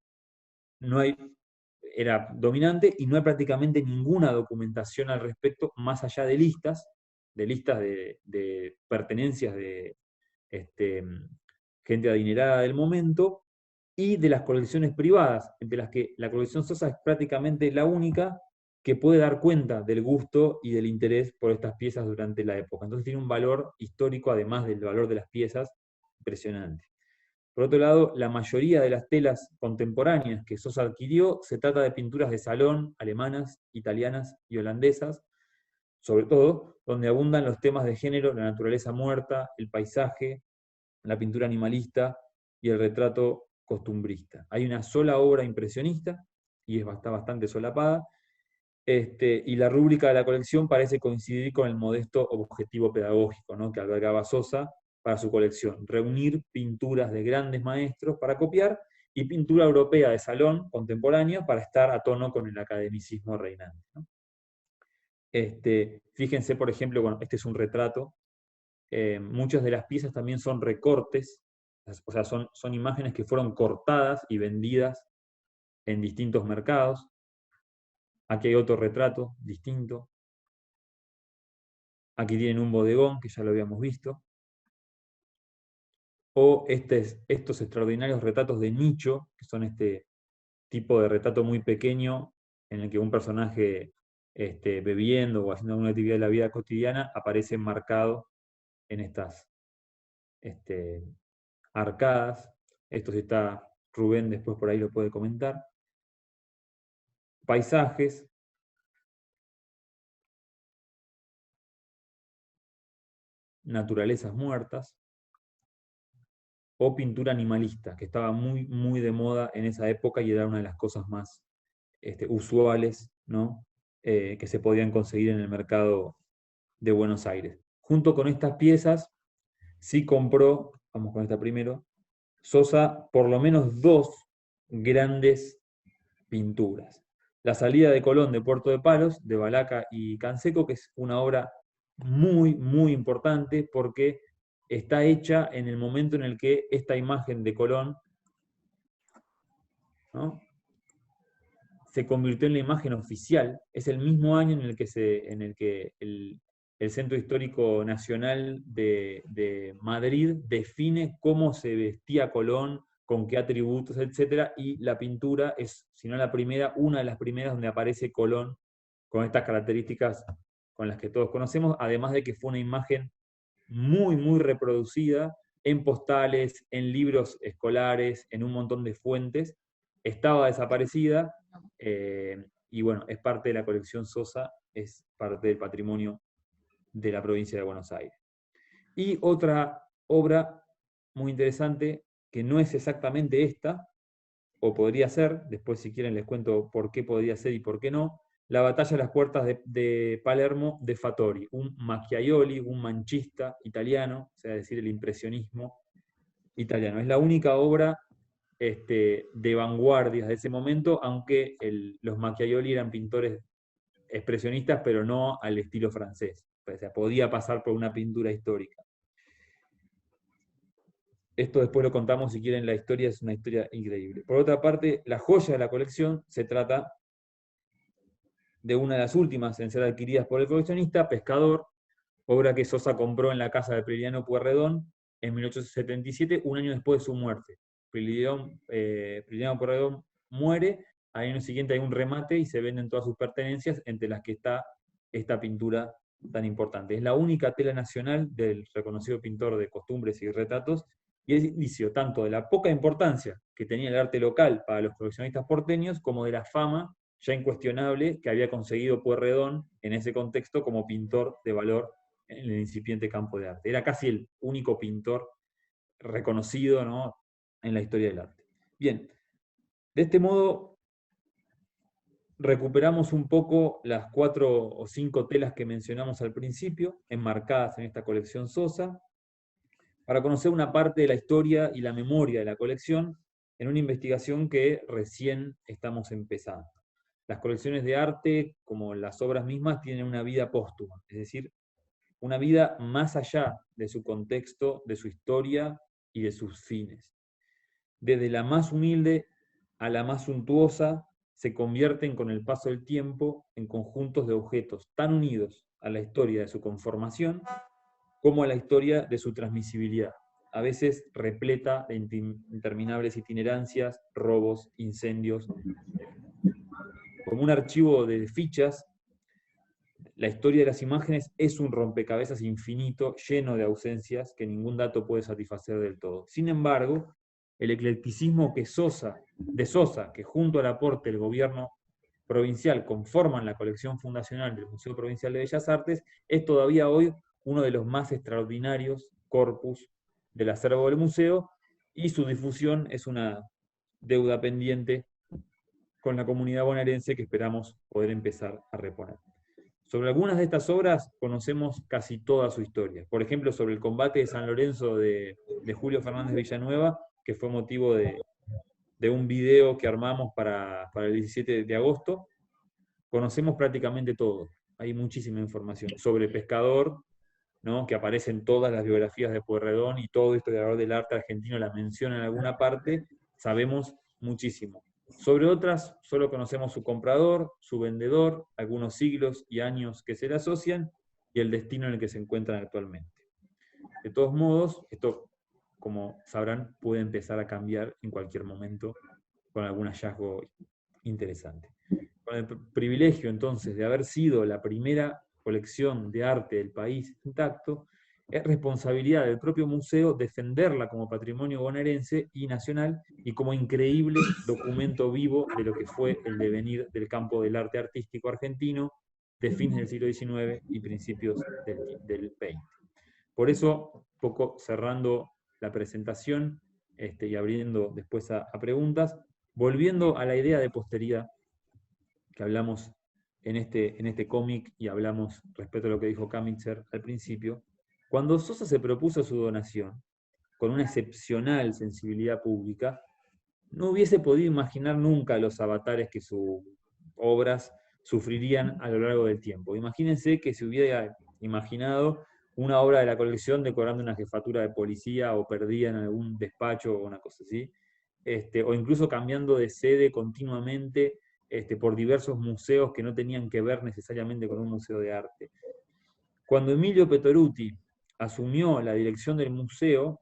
era dominante y no hay prácticamente ninguna documentación al respecto, más allá de listas de pertenencias de gente adinerada del momento, y de las colecciones privadas, entre las que la colección Sosa es prácticamente la única que puede dar cuenta del gusto y del interés por estas piezas durante la época. Entonces tiene un valor histórico, además del valor de las piezas, impresionante. Por otro lado, la mayoría de las telas contemporáneas que Sosa adquirió se trata de pinturas de salón, alemanas, italianas y holandesas, sobre todo, donde abundan los temas de género, la naturaleza muerta, el paisaje, la pintura animalista y el retrato costumbrista. Hay una sola obra impresionista, y está bastante solapada, y la rúbrica de la colección parece coincidir con el modesto objetivo pedagógico, ¿no?, que albergaba Sosa para su colección: reunir pinturas de grandes maestros para copiar y pintura europea de salón contemporánea para estar a tono con el academicismo reinante, ¿no? Fíjense, por ejemplo, bueno, este es un retrato. Muchas de las piezas también son recortes, o sea, son imágenes que fueron cortadas y vendidas en distintos mercados. Aquí hay otro retrato distinto. Aquí tienen un bodegón, que ya lo habíamos visto. O estos extraordinarios retratos de nicho, que son este tipo de retrato muy pequeño, en el que un personaje bebiendo o haciendo alguna actividad de la vida cotidiana aparece enmarcado en estas arcadas. Esto, si está Rubén, después por ahí lo puede comentar. Paisajes, naturalezas muertas, o pintura animalista, que estaba muy, muy de moda en esa época y era una de las cosas más usuales, ¿no?, que se podían conseguir en el mercado de Buenos Aires. Junto con estas piezas, sí compró, vamos con esta primero, Sosa por lo menos 2 grandes pinturas. La salida de Colón de Puerto de Palos, de Balaca y Canseco, que es una obra muy, muy importante porque está hecha en el momento en el que esta imagen de Colón, ¿no?, se convirtió en la imagen oficial. Es el mismo año en el que el Centro Histórico Nacional de Madrid define cómo se vestía Colón, con qué atributos, etc. Y la pintura es, si no la primera, una de las primeras donde aparece Colón con estas características con las que todos conocemos, además de que fue una imagen muy, muy reproducida en postales, en libros escolares, en un montón de fuentes. Estaba desaparecida, y bueno, es parte de la colección Sosa, es parte del patrimonio de la provincia de Buenos Aires. Y otra obra muy interesante, que no es exactamente esta, o podría ser, después si quieren les cuento por qué podría ser y por qué no, La batalla de las puertas de Palermo de Fattori, un Macchiaioli, un manchista italiano, o sea, decir, el impresionismo italiano. Es la única obra de vanguardia de ese momento, aunque los Macchiaioli eran pintores expresionistas, pero no al estilo francés. O sea, podía pasar por una pintura histórica. Esto después lo contamos si quieren, la historia es una historia increíble. Por otra parte, la joya de la colección se trata de una de las últimas en ser adquiridas por el coleccionista, Pescador, obra que Sosa compró en la casa de Prilidiano Pueyrredón en 1877, un año después de su muerte. Prilidiano Pueyrredón muere, al año siguiente hay un remate y se venden todas sus pertenencias, entre las que está esta pintura tan importante. Es la única tela nacional del reconocido pintor de costumbres y retratos, y es indicio tanto de la poca importancia que tenía el arte local para los coleccionistas porteños, como de la fama ya incuestionable que había conseguido Pueyrredón en ese contexto como pintor de valor en el incipiente campo de arte. Era casi el único pintor reconocido, ¿no?, en la historia del arte. Bien, de este modo recuperamos un poco las 4 o 5 telas que mencionamos al principio, enmarcadas en esta colección Sosa, para conocer una parte de la historia y la memoria de la colección en una investigación que recién estamos empezando. Las colecciones de arte, como las obras mismas, tienen una vida póstuma, es decir, una vida más allá de su contexto, de su historia y de sus fines. Desde la más humilde a la más suntuosa, se convierten con el paso del tiempo en conjuntos de objetos tan unidos a la historia de su conformación como a la historia de su transmisibilidad, a veces repleta de interminables itinerancias, robos, incendios. Como un archivo de fichas, la historia de las imágenes es un rompecabezas infinito, lleno de ausencias, que ningún dato puede satisfacer del todo. Sin embargo, el eclecticismo de Sosa, que junto al aporte del gobierno provincial conforman la colección fundacional del Museo Provincial de Bellas Artes, es todavía hoy uno de los más extraordinarios corpus del acervo del museo, y su difusión es una deuda pendiente con la comunidad bonaerense que esperamos poder empezar a reponer. Sobre algunas de estas obras conocemos casi toda su historia. Por ejemplo, sobre el combate de San Lorenzo de Julio Fernández Villanueva, que fue motivo de un video que armamos para el 17 de agosto, conocemos prácticamente todo. Hay muchísima información. Sobre Pescador, ¿no?, que aparece en todas las biografías de Pueyrredón, y todo historiador del arte argentino la menciona en alguna parte, sabemos muchísimo. Sobre otras, solo conocemos su comprador, su vendedor, algunos siglos y años que se le asocian, y el destino en el que se encuentran actualmente. De todos modos, esto, como sabrán, puede empezar a cambiar en cualquier momento con algún hallazgo interesante. Con el privilegio, entonces, de haber sido la primera colección de arte del país intacto, es responsabilidad del propio museo defenderla como patrimonio bonaerense y nacional, y como increíble documento vivo de lo que fue el devenir del campo del arte artístico argentino de fines del siglo XIX y principios del XX. Por eso, poco cerrando la presentación y abriendo después a preguntas, volviendo a la idea de posteridad que hablamos en este cómic, y hablamos respecto a lo que dijo Kamitzer al principio, cuando Sosa se propuso su donación, con una excepcional sensibilidad pública, no hubiese podido imaginar nunca los avatares que sus obras sufrirían a lo largo del tiempo. Imagínense que se hubiera imaginado una obra de la colección decorando una jefatura de policía, o perdida en algún despacho o una cosa así, o incluso cambiando de sede continuamente por diversos museos que no tenían que ver necesariamente con un museo de arte. Cuando Emilio Petoruti asumió la dirección del museo,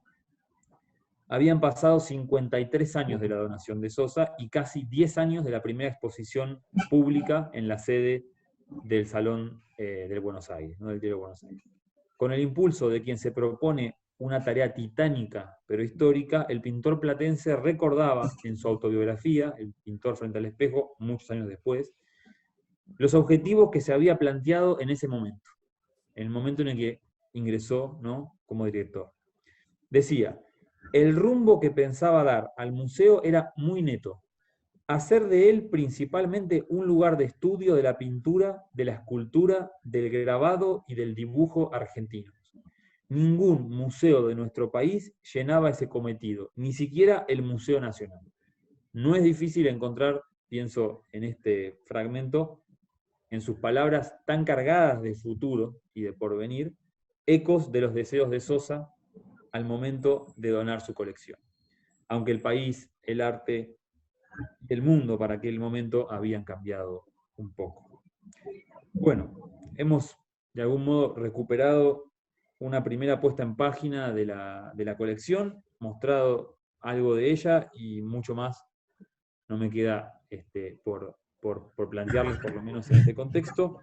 habían pasado 53 años de la donación de Sosa y casi 10 años de la primera exposición pública en la sede del Salón del Buenos Aires, ¿no?, del Diario de Buenos Aires. Con el impulso de quien se propone una tarea titánica pero histórica, el pintor platense recordaba en su autobiografía, El pintor frente al espejo, muchos años después, los objetivos que se había planteado en ese momento, en el momento en el que ingresó, ¿no?, como director. Decía: el rumbo que pensaba dar al museo era muy neto: hacer de él principalmente un lugar de estudio de la pintura, de la escultura, del grabado y del dibujo argentinos. Ningún museo de nuestro país llenaba ese cometido, ni siquiera el Museo Nacional. No es difícil encontrar, pienso en este fragmento, en sus palabras tan cargadas de futuro y de porvenir, ecos de los deseos de Sosa al momento de donar su colección. Aunque el país, el arte, el mundo para aquel momento habían cambiado un poco. Bueno, hemos de algún modo recuperado una primera puesta en página de la colección, mostrado algo de ella y mucho más no me queda por plantearles, por lo menos en este contexto.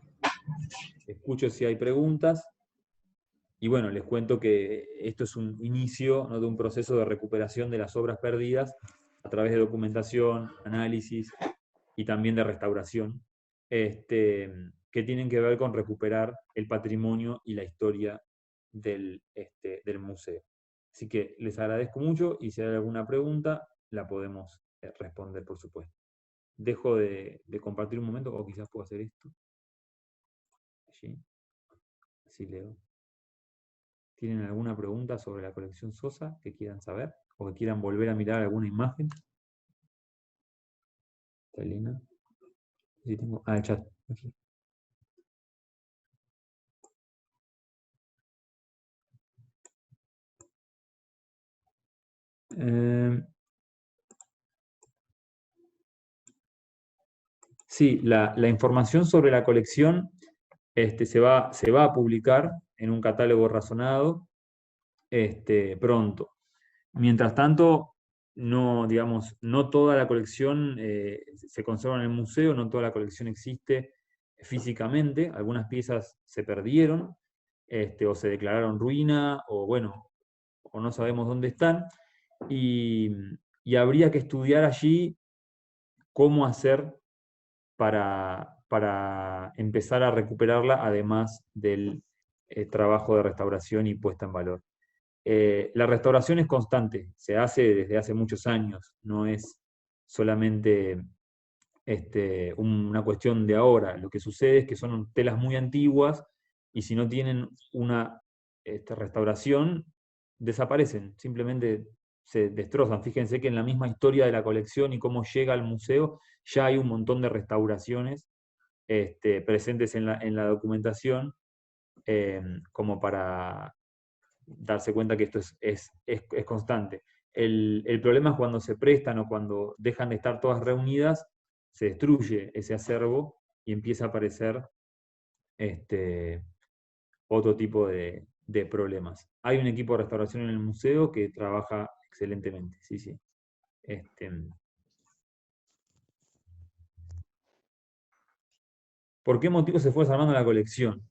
Escucho si hay preguntas. Y bueno, les cuento que esto es un inicio, ¿no?, de un proceso de recuperación de las obras perdidas a través de documentación, análisis y también de restauración, que tienen que ver con recuperar el patrimonio y la historia del museo. Así que les agradezco mucho, y si hay alguna pregunta, la podemos responder, por supuesto. Dejo de compartir un momento, o quizás puedo hacer esto. Allí. Así leo. ¿Tienen alguna pregunta sobre la colección Sosa que quieran saber? ¿O que quieran volver a mirar alguna imagen? ¿Está Elena? Sí, tengo. El chat. Aquí. Sí, la información sobre la colección se va a publicar en un catálogo razonado pronto. Mientras tanto, no toda la colección se conserva en el museo, no toda la colección existe físicamente. Algunas piezas se perdieron, o se declararon ruina, o no sabemos dónde están. Y y habría que estudiar allí cómo hacer para empezar a recuperarla, además del trabajo de restauración y puesta en valor. La restauración es constante, se hace desde hace muchos años, no es solamente una cuestión de ahora. Lo que sucede es que son telas muy antiguas y si no tienen una restauración, desaparecen, simplemente se destrozan. Fíjense que en la misma historia de la colección y cómo llega al museo, ya hay un montón de restauraciones presentes en la documentación, como para darse cuenta que esto es constante. El problema es cuando se prestan o cuando dejan de estar todas reunidas, se destruye ese acervo y empieza a aparecer otro tipo de problemas. Hay un equipo de restauración en el museo que trabaja excelentemente, sí, sí. ¿Por qué motivo se fue desarmando la colección?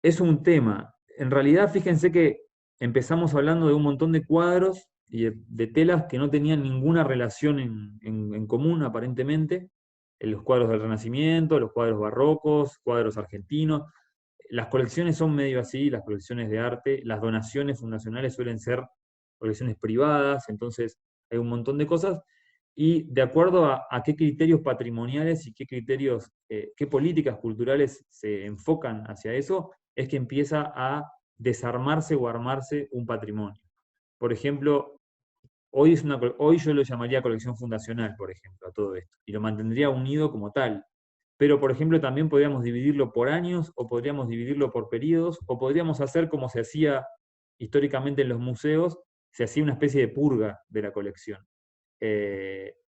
Es un tema. En realidad, fíjense que empezamos hablando de un montón de cuadros y de telas que no tenían ninguna relación en común, aparentemente. Los cuadros del Renacimiento, los cuadros barrocos, cuadros argentinos. Las colecciones son medio así, las colecciones de arte. Las donaciones fundacionales suelen ser colecciones privadas, entonces hay un montón de cosas. Y de acuerdo a qué criterios patrimoniales y qué criterios, qué políticas culturales se enfocan hacia eso, es que empieza a desarmarse o armarse un patrimonio. Por ejemplo, hoy yo lo llamaría colección fundacional, por ejemplo, a todo esto, y lo mantendría unido como tal. Pero, por ejemplo, también podríamos dividirlo por años, o podríamos dividirlo por periodos, o podríamos hacer como se hacía históricamente en los museos, se hacía una especie de purga de la colección.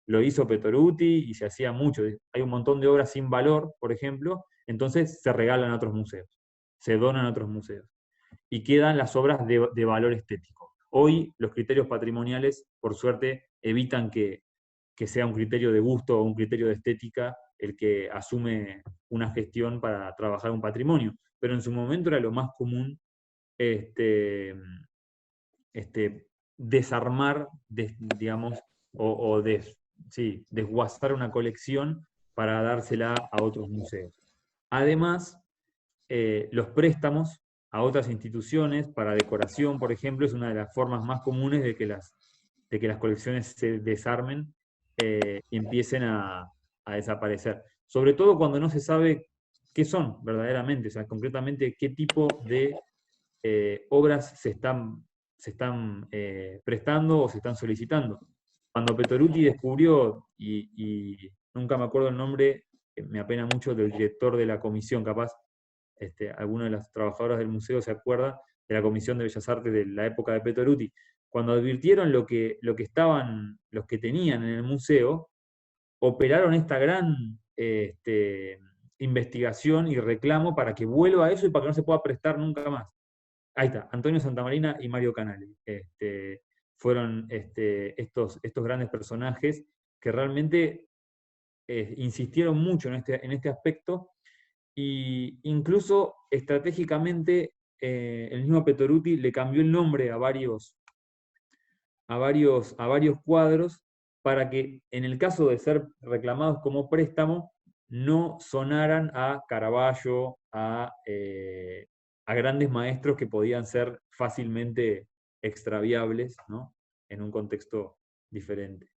Lo hizo Petoruti y se hacía mucho. Hay un montón de obras sin valor, por ejemplo, entonces se regalan a otros museos, se donan a otros museos y quedan las obras de valor estético. Hoy los criterios patrimoniales, por suerte, evitan que sea un criterio de gusto o un criterio de estética el que asume una gestión para trabajar un patrimonio, pero en su momento era lo más común desarmar, digamos, o sí, desguazar una colección para dársela a otros museos. Además, los préstamos a otras instituciones para decoración, por ejemplo, es una de las formas más comunes de que las colecciones se desarmen y empiecen a desaparecer. Sobre todo cuando no se sabe qué son verdaderamente, o sea, concretamente qué tipo de obras se están prestando o se están solicitando. Cuando Petoruti descubrió, y nunca me acuerdo el nombre, me apena mucho, del director de la comisión, capaz alguna de las trabajadoras del museo se acuerda de la Comisión de Bellas Artes de la época de Petoruti. Cuando advirtieron los que tenían en el museo, operaron esta gran investigación y reclamo para que vuelva a eso y para que no se pueda prestar nunca más. Ahí está, Antonio Santamarina y Mario Canali. Fueron estos grandes personajes que realmente insistieron mucho en este aspecto e incluso estratégicamente el mismo Petoruti le cambió el nombre a varios cuadros para que en el caso de ser reclamados como préstamo no sonaran a Caravaggio, a grandes maestros que podían ser fácilmente extraviables, ¿no? En un contexto diferente.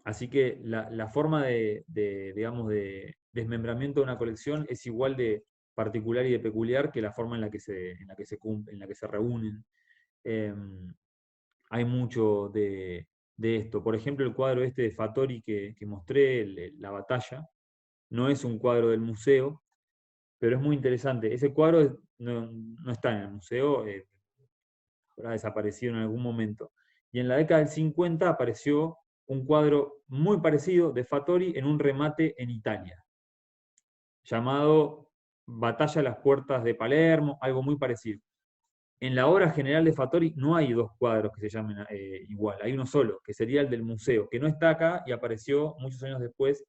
Así que la forma digamos, de desmembramiento de una colección es igual de particular y de peculiar que la forma en la que se reúnen. Hay mucho de esto. Por ejemplo, el cuadro este de Fattori que mostré, La batalla, no es un cuadro del museo, pero es muy interesante. Ese cuadro no está en el museo, habrá desaparecido en algún momento. Y en la década del 50 apareció un cuadro muy parecido de Fattori en un remate en Italia, llamado Batalla a las puertas de Palermo, algo muy parecido. En la obra general de Fattori no hay dos cuadros que se llamen igual, hay uno solo, que sería el del museo, que no está acá y apareció muchos años después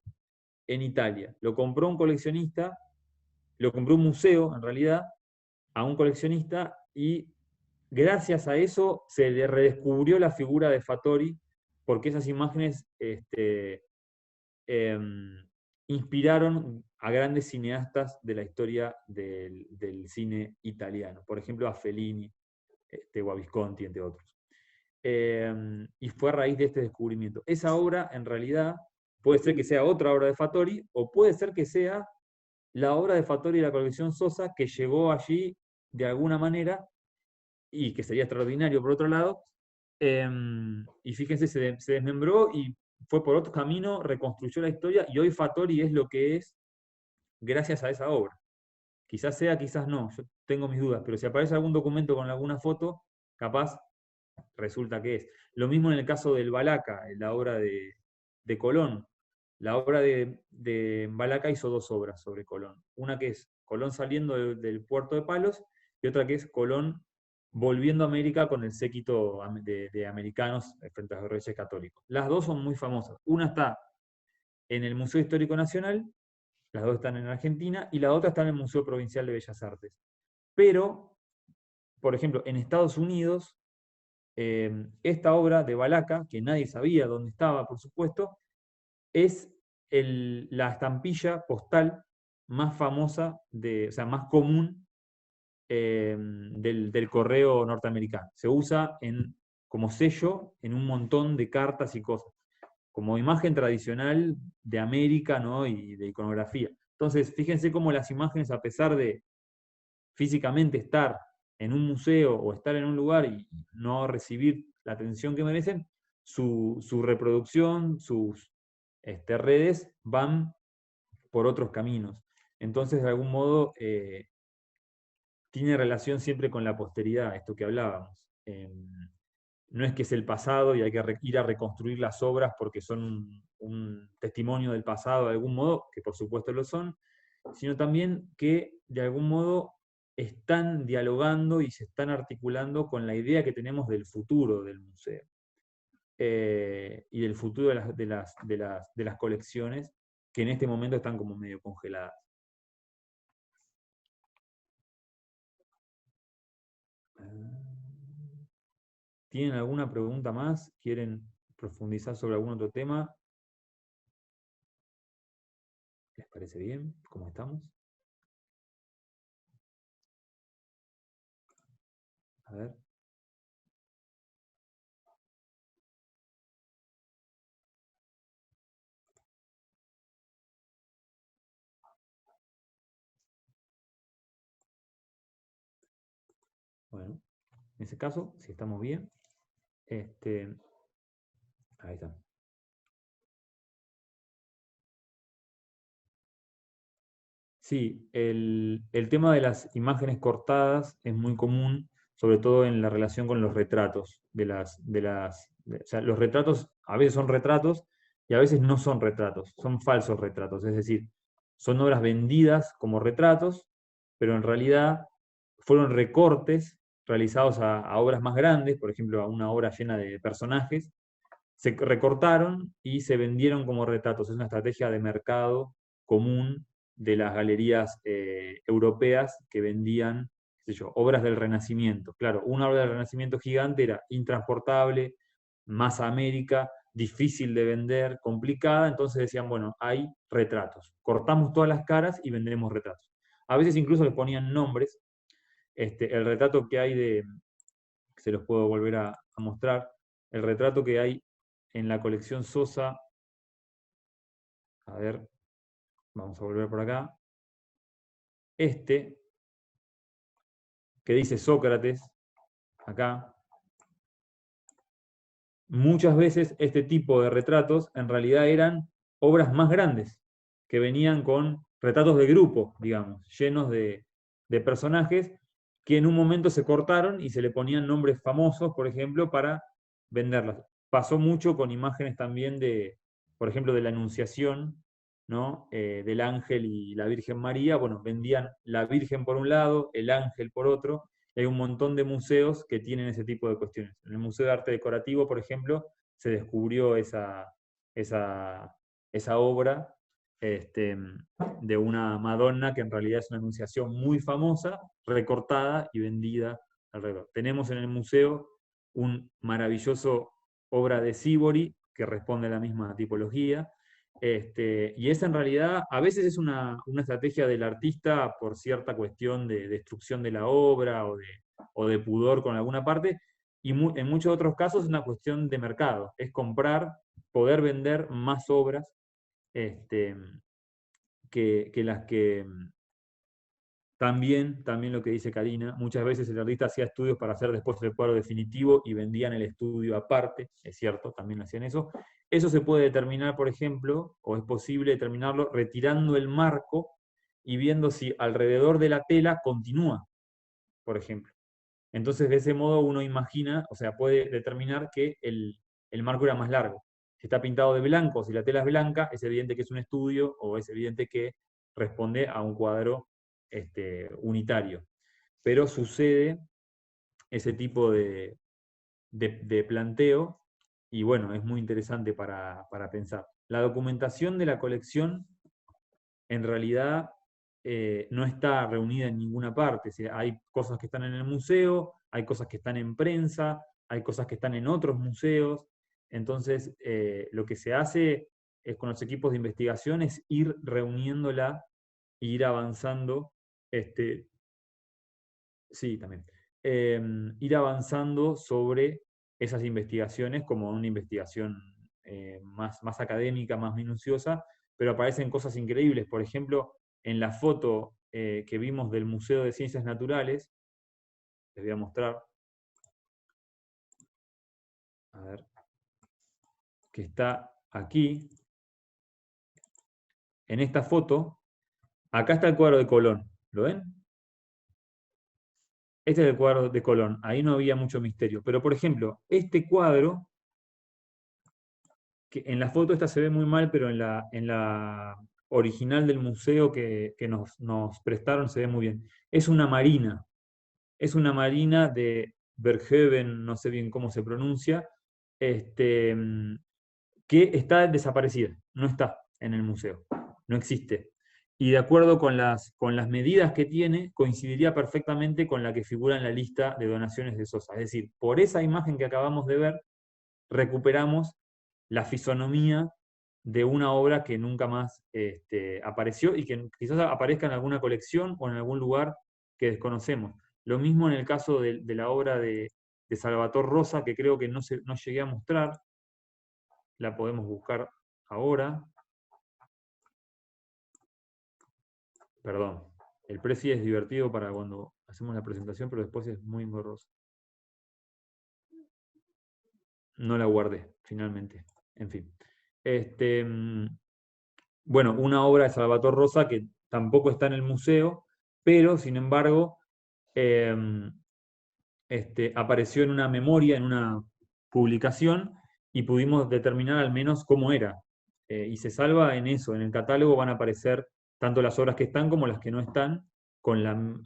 en Italia. Lo compró un coleccionista, lo compró un museo en realidad, a un coleccionista y gracias a eso se le redescubrió la figura de Fattori, porque esas imágenes inspiraron a grandes cineastas de la historia del cine italiano, por ejemplo a Fellini, o a Visconti, entre otros. Y fue a raíz de este descubrimiento. Esa obra, en realidad, puede ser que sea otra obra de Fattori, o puede ser que sea la obra de Fattori de la colección Sosa, que llegó allí de alguna manera, y que sería extraordinario por otro lado, y fíjense, se desmembró y fue por otro camino, reconstruyó la historia, y hoy Fattori es lo que es gracias a esa obra. Quizás sea, quizás no, yo tengo mis dudas, pero si aparece algún documento con alguna foto, capaz resulta que es. Lo mismo en el caso del Balaca, en la obra de Colón. La obra de Balaca hizo dos obras sobre Colón. Una que es Colón saliendo del puerto de Palos y otra que es Colón volviendo a América con el séquito de americanos frente a los reyes católicos. Las dos son muy famosas. Una está en el Museo Histórico Nacional, las dos están en Argentina, y la otra está en el Museo Provincial de Bellas Artes. Pero, por ejemplo, en Estados Unidos, esta obra de Balaca, que nadie sabía dónde estaba, por supuesto, es la estampilla postal más famosa, o sea, más común del correo norteamericano. Se usa como sello en un montón de cartas y cosas, como imagen tradicional de América, ¿no? Y de iconografía. Entonces, fíjense cómo las imágenes, a pesar de físicamente estar en un museo o estar en un lugar y no recibir la atención que merecen, su reproducción, sus redes van por otros caminos. Entonces, de algún modo, tiene relación siempre con la posteridad, esto que hablábamos. No es que es el pasado y hay que ir a reconstruir las obras porque son un testimonio del pasado de algún modo, que por supuesto lo son, sino también que de algún modo están dialogando y se están articulando con la idea que tenemos del futuro del museo y del futuro de las colecciones que en este momento están como medio congeladas. ¿Tienen alguna pregunta más? ¿Quieren profundizar sobre algún otro tema? ¿Les parece bien? ¿Cómo estamos? A ver. Bueno, en ese caso, si estamos bien, ahí está. Sí, el tema de las imágenes cortadas es muy común, sobre todo en la relación con los retratos. O sea, los retratos a veces son retratos y a veces no son retratos, son falsos retratos. Es decir, son obras vendidas como retratos, pero en realidad fueron recortes realizados a obras más grandes, por ejemplo, a una obra llena de personajes, se recortaron y se vendieron como retratos. Es una estrategia de mercado común de las galerías europeas que vendían, qué sé yo, obras del Renacimiento. Claro, una obra del Renacimiento gigante era intransportable, más a América, difícil de vender, complicada, entonces decían, bueno, hay retratos. Cortamos todas las caras y vendremos retratos. A veces incluso les ponían nombres. El retrato que hay se los puedo volver a mostrar, el retrato que hay en la colección Sosa, a ver, vamos a volver por acá, que dice Sócrates, acá, muchas veces este tipo de retratos en realidad eran obras más grandes, que venían con retratos de grupo, digamos, llenos de personajes que en un momento se cortaron y se le ponían nombres famosos, por ejemplo, para venderlas. Pasó mucho con imágenes también por ejemplo, de la Anunciación, ¿no? Del ángel y la Virgen María. Bueno, vendían la Virgen por un lado, el ángel por otro. Hay un montón de museos que tienen ese tipo de cuestiones. En el Museo de Arte Decorativo, por ejemplo, se descubrió esa obra de una Madonna que en realidad es una anunciación muy famosa, recortada y vendida alrededor. Tenemos en el museo un maravilloso obra de Sivori, que responde a la misma tipología, y esa en realidad a veces es una estrategia del artista por cierta cuestión de destrucción de la obra o de pudor con alguna parte, y en muchos otros casos es una cuestión de mercado, es comprar, poder vender más obras que las que... También lo que dice Karina, muchas veces el artista hacía estudios para hacer después el cuadro definitivo y vendían el estudio aparte, es cierto, también hacían eso. Eso se puede determinar, por ejemplo, o es posible determinarlo retirando el marco y viendo si alrededor de la tela continúa, por ejemplo. Entonces, de ese modo uno imagina, o sea, puede determinar que el marco era más largo. Si está pintado de blanco, si la tela es blanca, es evidente que es un estudio o es evidente que responde a un cuadro unitario. Pero sucede ese tipo de planteo y bueno, es muy interesante para pensar. La documentación de la colección en realidad no está reunida en ninguna parte. O sea, hay cosas que están en el museo, hay cosas que están en prensa, hay cosas que están en otros museos. Entonces, lo que se hace es con los equipos de investigación es ir reuniéndola e ir avanzando. Sí, también. Ir avanzando sobre esas investigaciones como una investigación más académica, más minuciosa, pero aparecen cosas increíbles. Por ejemplo, en la foto que vimos del Museo de Ciencias Naturales, les voy a mostrar, a ver, que está aquí, en esta foto, acá está el cuadro de Colón, ¿lo ven? Este es el cuadro de Colón, ahí no había mucho misterio. Pero, por ejemplo, este cuadro, que en la foto esta se ve muy mal, pero en la original del museo que nos prestaron se ve muy bien. Es una marina de Berghoven, no sé bien cómo se pronuncia, que está desaparecida, no está en el museo, no existe. Y de acuerdo con las medidas que tiene, coincidiría perfectamente con la que figura en la lista de donaciones de Sosa. Es decir, por esa imagen que acabamos de ver, recuperamos la fisonomía de una obra que nunca más apareció y que quizás aparezca en alguna colección o en algún lugar que desconocemos. Lo mismo en el caso de la obra de Salvator Rosa, que creo que no llegué a mostrar, la podemos buscar ahora. Perdón, el presi es divertido para cuando hacemos la presentación, pero después es muy engorroso. No la guardé, finalmente. En fin. Bueno, una obra de Salvator Rosa que tampoco está en el museo, pero sin embargo apareció en una memoria, en una publicación, y pudimos determinar al menos cómo era. Y se salva en eso, en el catálogo van a aparecer tanto las obras que están como las que no están,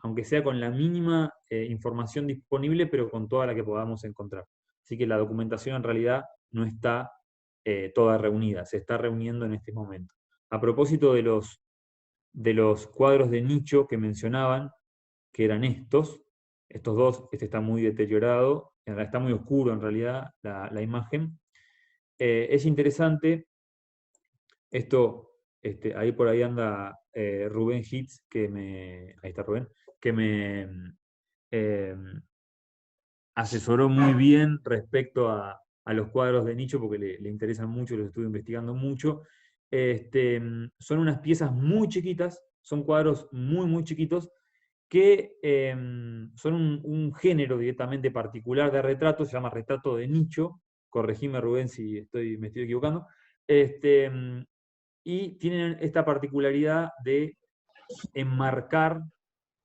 aunque sea con la mínima información disponible, pero con toda la que podamos encontrar. Así que la documentación en realidad no está toda reunida, se está reuniendo en este momento. A propósito de los cuadros de nicho que mencionaban, que eran estos dos, este está muy deteriorado, está muy oscuro en realidad la imagen. Es interesante, esto, ahí por ahí anda Rubén Hitz, ahí está Rubén, que me asesoró muy bien respecto a los cuadros de nicho, porque le interesan mucho, los estuve investigando mucho. Son unas piezas muy chiquitas, son cuadros muy, muy chiquitos, que son un género directamente particular de retrato, se llama retrato de nicho, corregime Rubén si me estoy equivocando, y tienen esta particularidad de enmarcar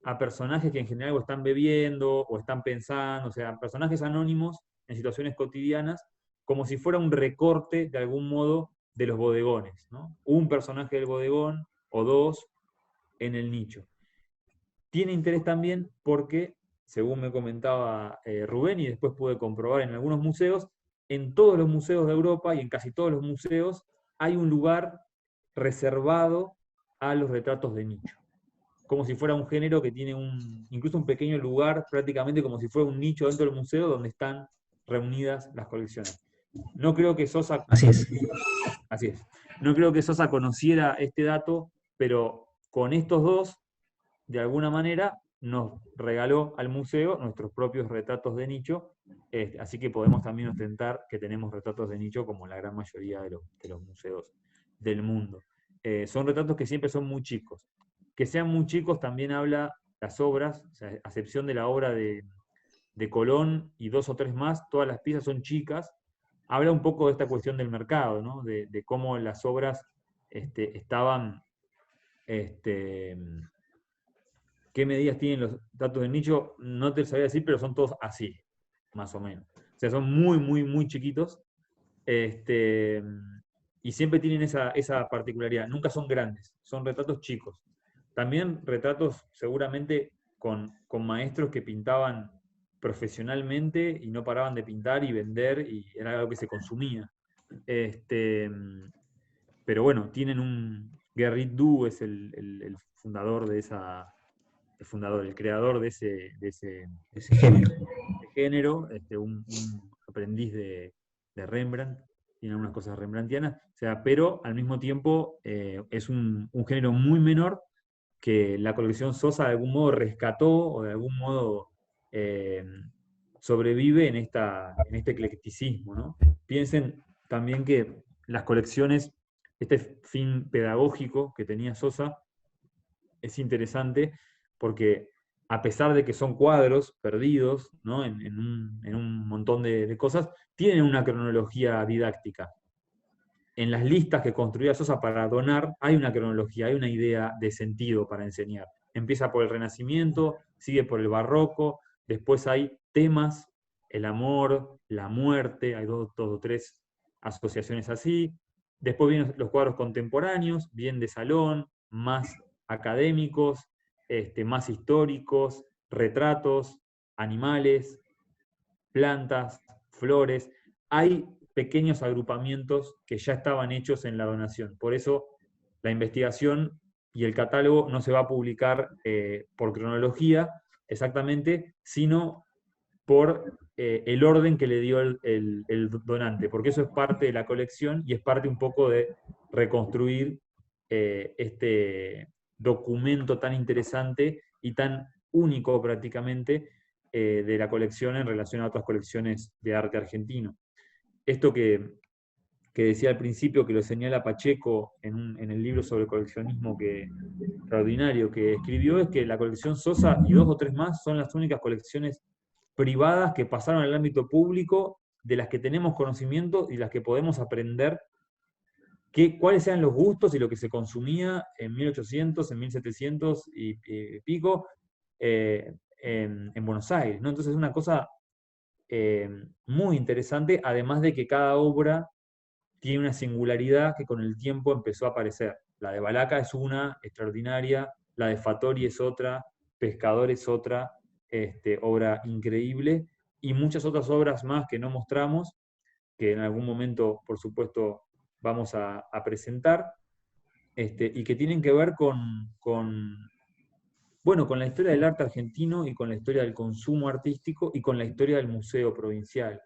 a personajes que en general o están bebiendo o están pensando, o sea, personajes anónimos en situaciones cotidianas, como si fuera un recorte de algún modo de los bodegones, ¿no? Un personaje del bodegón o dos en el nicho. Tiene interés también porque, según me comentaba Rubén, y después pude comprobar en algunos museos, en todos los museos de Europa y en casi todos los museos hay un lugar reservado a los retratos de nicho. como si fuera un género que tiene incluso un pequeño lugar, prácticamente como si fuera un nicho dentro del museo donde están reunidas las colecciones. No creo que Sosa, Así es. así es, no creo que Sosa conociera este dato, pero con estos dos, de alguna manera, nos regaló al museo nuestros propios retratos de nicho, así que podemos también ostentar que tenemos retratos de nicho como la gran mayoría de los museos del mundo. Son retratos que siempre son muy chicos. Que sean muy chicos también habla las obras, o sea, a excepción de la obra de Colón y dos o tres más, todas las piezas son chicas. Habla un poco de esta cuestión del mercado, ¿no? De cómo las obras estaban, este, qué medidas tienen los datos de nicho, no te lo sabía decir, pero son todos así, más o menos. O sea, son muy, muy, muy chiquitos, este, y siempre tienen esa particularidad. Nunca son grandes, son retratos chicos. También retratos seguramente con maestros que pintaban profesionalmente y no paraban de pintar y vender, y era algo que se consumía. Este, pero bueno, tienen Gerrit Du es el fundador de esa, el fundador, el creador Ese género. de género, un aprendiz de Rembrandt, tiene algunas cosas rembrandtianas, o sea, pero al mismo tiempo es un género muy menor que la colección Sosa de algún modo rescató o de algún modo eh, sobrevive en este eclecticismo, ¿no? Piensen también que las colecciones, este fin pedagógico que tenía Sosa, es interesante porque a pesar de que son cuadros perdidos, ¿no? En un montón de cosas, tienen una cronología didáctica. En las listas que construía Sosa para donar hay una cronología, hay una idea de sentido para enseñar. Empieza por el Renacimiento, sigue por el Barroco, después hay temas, el amor, la muerte, hay dos o tres asociaciones así. Después vienen los cuadros contemporáneos, bien de salón, más académicos, más históricos, retratos, animales, plantas, flores. Hay pequeños agrupamientos que ya estaban hechos en la donación. Por eso la investigación y el catálogo no se va a publicar por cronología exactamente, sino por el orden que le dio el donante, porque eso es parte de la colección y es parte un poco de reconstruir este documento tan interesante y tan único prácticamente de la colección en relación a otras colecciones de arte argentino. Esto que decía al principio, que lo señala Pacheco en el libro sobre coleccionismo extraordinario que escribió, es que la colección Sosa y dos o tres más son las únicas colecciones privadas que pasaron al ámbito público, de las que tenemos conocimiento y las que podemos aprender cuáles eran los gustos y lo que se consumía en 1800, en 1700 y pico en Buenos Aires, ¿no? Entonces es una cosa muy interesante, además de que cada obra tiene una singularidad que con el tiempo empezó a aparecer. La de Balaca es una extraordinaria, la de Fattori es otra, Pescador es otra, obra increíble, y muchas otras obras más que no mostramos, que en algún momento, por supuesto, vamos a presentar, y que tienen que ver bueno, con la historia del arte argentino y con la historia del consumo artístico y con la historia del museo provincial,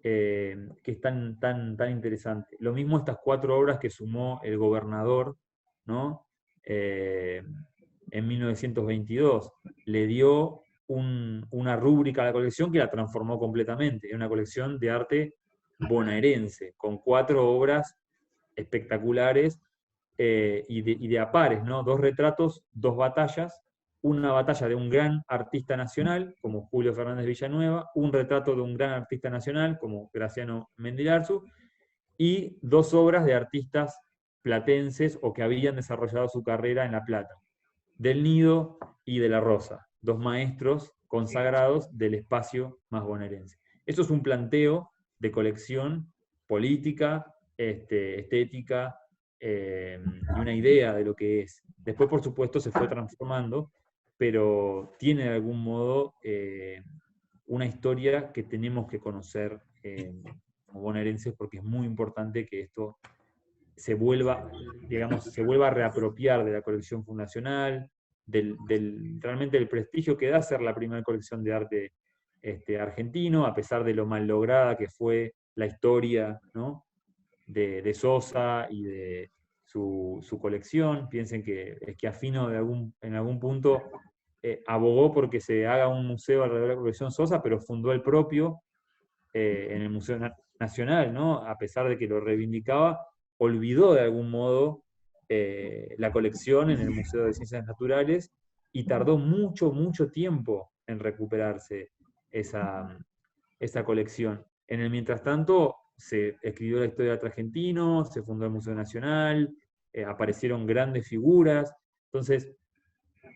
que es tan interesante. Lo mismo estas cuatro obras que sumó el gobernador, ¿no? Eh, en 1922. Le dio una rúbrica a la colección que la transformó completamente. Es una colección de arte bonaerense, con cuatro obras espectaculares y de a pares, ¿no? Dos retratos, dos batallas, una batalla de un gran artista nacional, como Julio Fernández Villanueva, un retrato de un gran artista nacional, como Graciano Mendilarzu, y dos obras de artistas platenses o que habían desarrollado su carrera en La Plata, Del Nido y de La Rosa, dos maestros consagrados del espacio más bonaerense. Eso es un planteo de colección política, estética, y una idea de lo que es. Después, por supuesto, se fue transformando, pero tiene de algún modo una historia que tenemos que conocer como bonaerenses, porque es muy importante que esto se vuelva, digamos, se vuelva a reapropiar de la colección fundacional, realmente del prestigio que da ser la primera colección de arte argentino, a pesar de lo mal lograda que fue la historia, ¿no?, de Sosa y de su colección. Piensen que Schiaffino en algún punto abogó porque se haga un museo alrededor de la colección Sosa, pero fundó el propio en el Museo Nacional, ¿no? A pesar de que lo reivindicaba, olvidó de algún modo la colección en el Museo de Ciencias Naturales y tardó mucho, mucho tiempo en recuperarse esa colección. En el mientras tanto, se escribió la historia del arte argentino, se fundó el Museo Nacional, aparecieron grandes figuras. Entonces,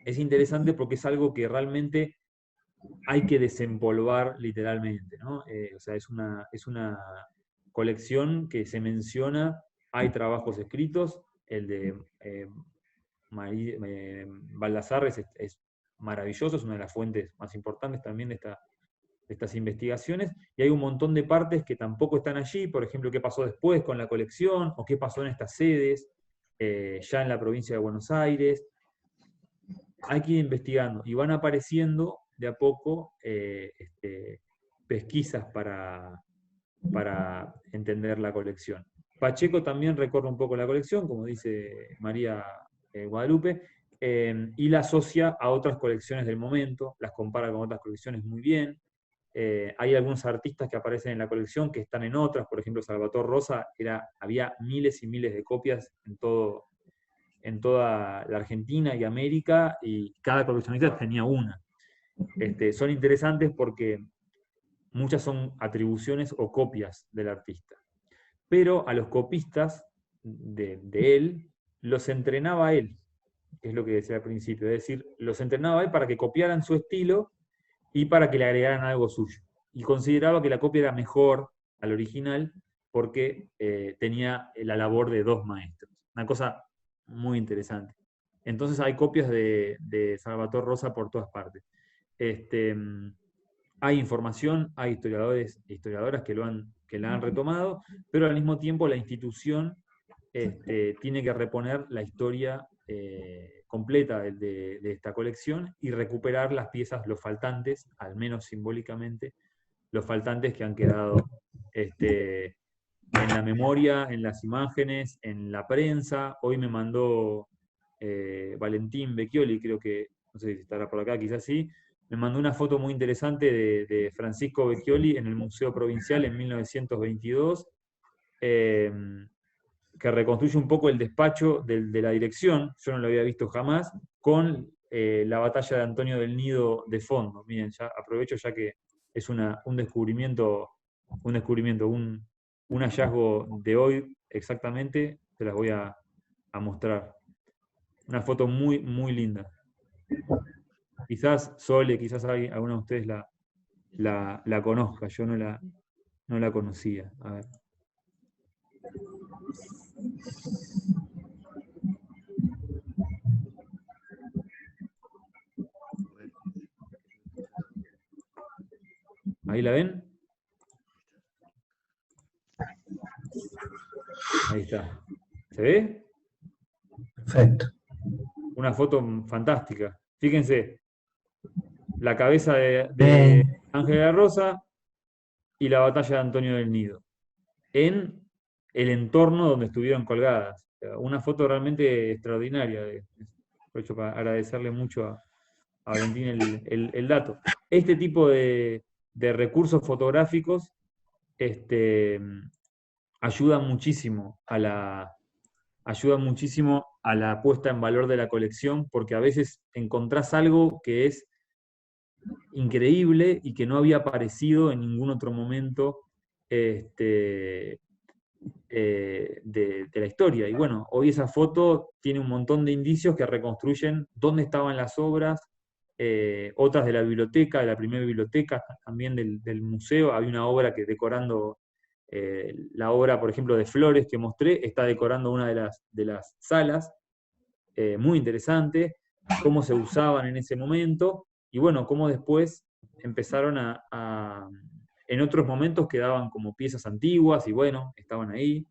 es interesante porque es algo que realmente hay que desempolvar literalmente, ¿no? O sea, es una colección que se menciona, hay trabajos escritos, el de Baldassarre es maravilloso, es una de las fuentes más importantes también de estas investigaciones, y hay un montón de partes que tampoco están allí, por ejemplo, qué pasó después con la colección, o qué pasó en estas sedes, ya en la provincia de Buenos Aires. Hay que ir investigando, y van apareciendo de a poco pesquisas para entender la colección. Pacheco también recorre un poco la colección, como dice María Guadalupe, y la asocia a otras colecciones del momento, las compara con otras colecciones muy bien. Hay algunos artistas que aparecen en la colección que están en otras, por ejemplo, Salvatore Rosa, había miles y miles de copias en toda la Argentina y América, y cada coleccionista tenía una. Son interesantes porque muchas son atribuciones o copias del artista. Pero a los copistas de él, los entrenaba él, que es lo que decía al principio, es decir, los entrenaba él para que copiaran su estilo y para que le agregaran algo suyo. Y consideraba que la copia era mejor al original porque tenía la labor de dos maestros. Una cosa muy interesante. Entonces hay copias de Salvatore Rosa por todas partes. Hay información, hay historiadores e historiadoras que la han retomado, pero al mismo tiempo la institución tiene que reponer la historia completa de esta colección y recuperar las piezas, los faltantes, al menos simbólicamente, los faltantes que han quedado en la memoria, en las imágenes, en la prensa. Hoy me mandó Valentín Becchioli, creo que, no sé si estará por acá, quizás sí, me mandó una foto muy interesante de Francisco Becchioli en el Museo Provincial en 1922, que reconstruye un poco el despacho de la dirección, yo no lo había visto jamás, con la batalla de Antonio del Nido de fondo. Miren, ya aprovecho ya que es un descubrimiento, un hallazgo de hoy exactamente, se las voy a mostrar. Una foto muy, muy linda. Quizás Sole, quizás alguno de ustedes la conozca, yo no la conocía. A ver. ¿Ahí la ven? Ahí está. ¿Se ve? Perfecto. Una foto fantástica. Fíjense, la cabeza de Ángel de la Rosa y la batalla de Antonio del Nido, en el entorno donde estuvieron colgadas. Una foto realmente extraordinaria. Aprovecho para agradecerle mucho a Valentín el dato. Este tipo de recursos fotográficos ayudan muchísimo a la puesta en valor de la colección, porque a veces encontrás algo que es increíble y que no había aparecido en ningún otro momento de la historia. Y bueno, hoy esa foto tiene un montón de indicios que reconstruyen dónde estaban las obras, otras de la biblioteca, de la primera biblioteca, también del museo. Había una obra que decorando la obra, por ejemplo, de Flores que mostré, está decorando una de las salas, muy interesante, cómo se usaban en ese momento, y bueno, cómo después empezaron en otros momentos quedaban como piezas antiguas, y bueno, estaban ahí.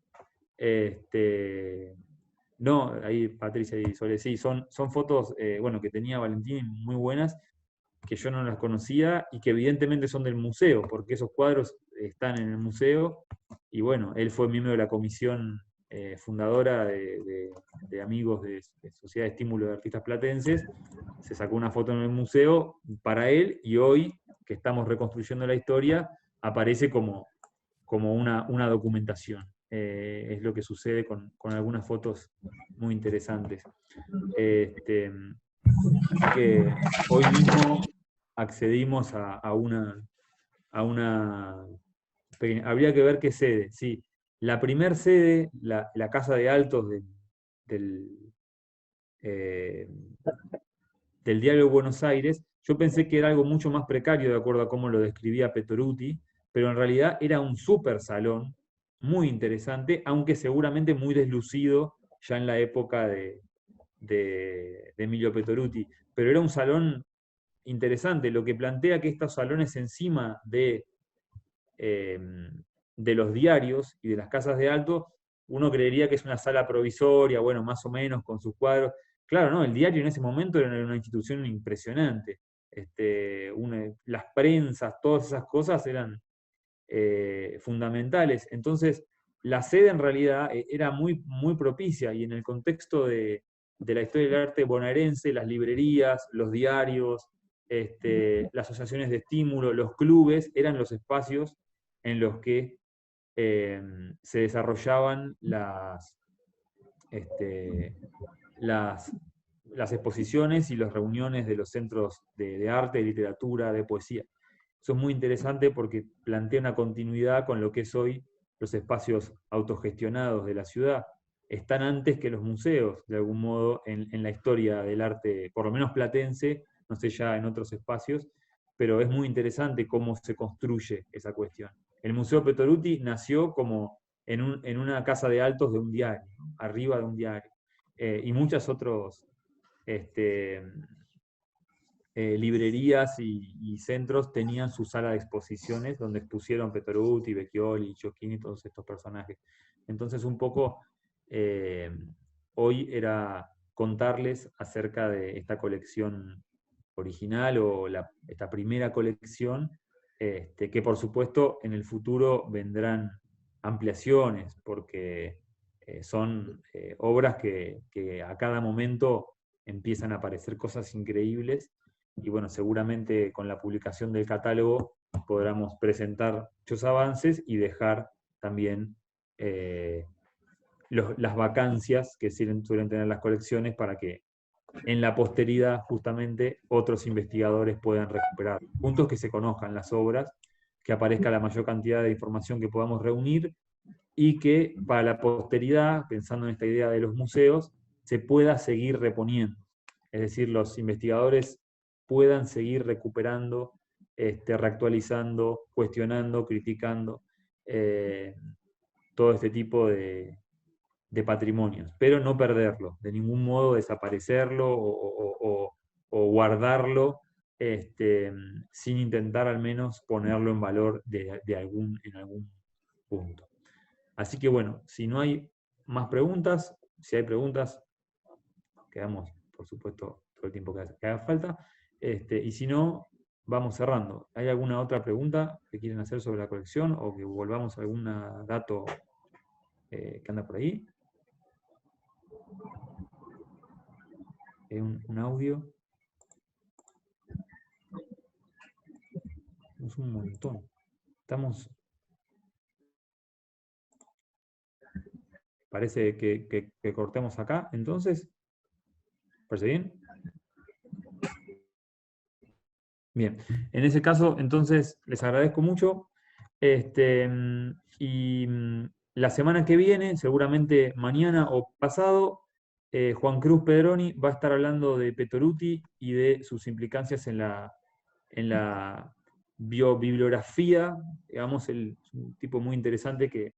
No, ahí Patricia y Sole, sí, son fotos, bueno, que tenía Valentín muy buenas, que yo no las conocía y que evidentemente son del museo, porque esos cuadros están en el museo, y bueno, él fue miembro de la comisión fundadora de Amigos de Sociedad de Estímulo de Artistas Platenses, se sacó una foto en el museo para él, y hoy, que estamos reconstruyendo la historia, aparece como una documentación. Es lo que sucede con algunas fotos muy interesantes. Así que hoy mismo accedimos a una pequeña. Habría que ver qué sede. Sí, la primer sede, la Casa de Altos del, eh, del Diario de Buenos Aires, yo pensé que era algo mucho más precario de acuerdo a cómo lo describía Petoruti, pero en realidad era un súper salón, muy interesante, aunque seguramente muy deslucido ya en la época de Emilio Petoruti. Pero era un salón interesante, lo que plantea que estos salones encima eh, de los diarios y de las casas de alto, uno creería que es una sala provisoria, bueno, más o menos, con sus cuadros. Claro, no, el diario en ese momento era una institución impresionante. Las prensas, todas esas cosas eran fundamentales. Entonces, la sede en realidad era muy, muy propicia, y en el contexto de la historia del arte bonaerense, las librerías, los diarios, las asociaciones de estímulo, los clubes, eran los espacios en los que se desarrollaban este, las, las exposiciones y las reuniones de los centros de arte, de literatura, de poesía. Eso es muy interesante porque plantea una continuidad con lo que es hoy los espacios autogestionados de la ciudad. Están antes que los museos, de algún modo, en la historia del arte, por lo menos platense, no sé ya en otros espacios, pero es muy interesante cómo se construye esa cuestión. El Museo Petoruti nació como en una casa de altos de un diario, ¿no? Arriba de un diario. Y muchos otros librerías y centros tenían su sala de exposiciones donde expusieron Petoruti, Becchioli, Gioacchini, todos estos personajes. Entonces, un poco hoy era contarles acerca de esta colección original o esta primera colección, que por supuesto en el futuro vendrán ampliaciones, porque son obras que a cada momento empiezan a aparecer cosas increíbles, y bueno, seguramente con la publicación del catálogo podamos presentar muchos avances y dejar también las vacancias que suelen tener las colecciones para que en la posteridad justamente otros investigadores puedan recuperar. Puntos que se conozcan las obras, que aparezca la mayor cantidad de información que podamos reunir, y que para la posteridad, pensando en esta idea de los museos, se pueda seguir reponiendo. Es decir, los investigadores puedan seguir recuperando, reactualizando, cuestionando, criticando todo este tipo de patrimonios, pero no perderlo, de ningún modo desaparecerlo o guardarlo, sin intentar al menos ponerlo en valor en algún punto. Así que bueno, si no hay más preguntas, si hay preguntas, quedamos, por supuesto, todo el tiempo que haga falta, y si no, vamos cerrando. ¿Hay alguna otra pregunta que quieren hacer sobre la colección o que volvamos a algún dato que anda por ahí? Un audio. Es un montón. Parece que cortemos acá, entonces. ¿Parece bien? Bien. En ese caso, entonces, les agradezco mucho. Y la semana que viene, seguramente mañana o pasado, Juan Cruz Pedroni va a estar hablando de Petoruti y de sus implicancias en la biobibliografía. Digamos, es un tipo muy interesante que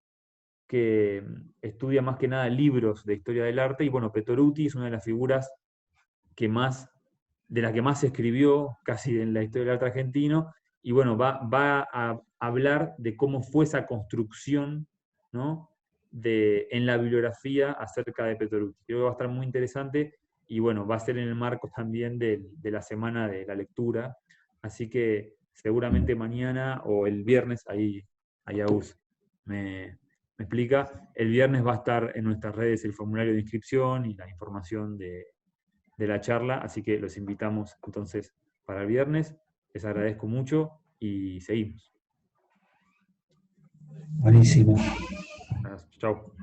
estudia más que nada libros de historia del arte, y bueno, Petoruti es una de las figuras de la que más se escribió casi en la historia del arte argentino, y bueno, va a hablar de cómo fue esa construcción, ¿no?, en la bibliografía acerca de Petoruti. Creo que va a estar muy interesante y bueno, va a ser en el marco también de la semana de la lectura, así que seguramente mañana o el viernes, ahí Agus me explica, el viernes va a estar en nuestras redes el formulario de inscripción y la información de la charla, así que los invitamos entonces para el viernes. Les agradezco mucho y seguimos. Buenísimo. Chao.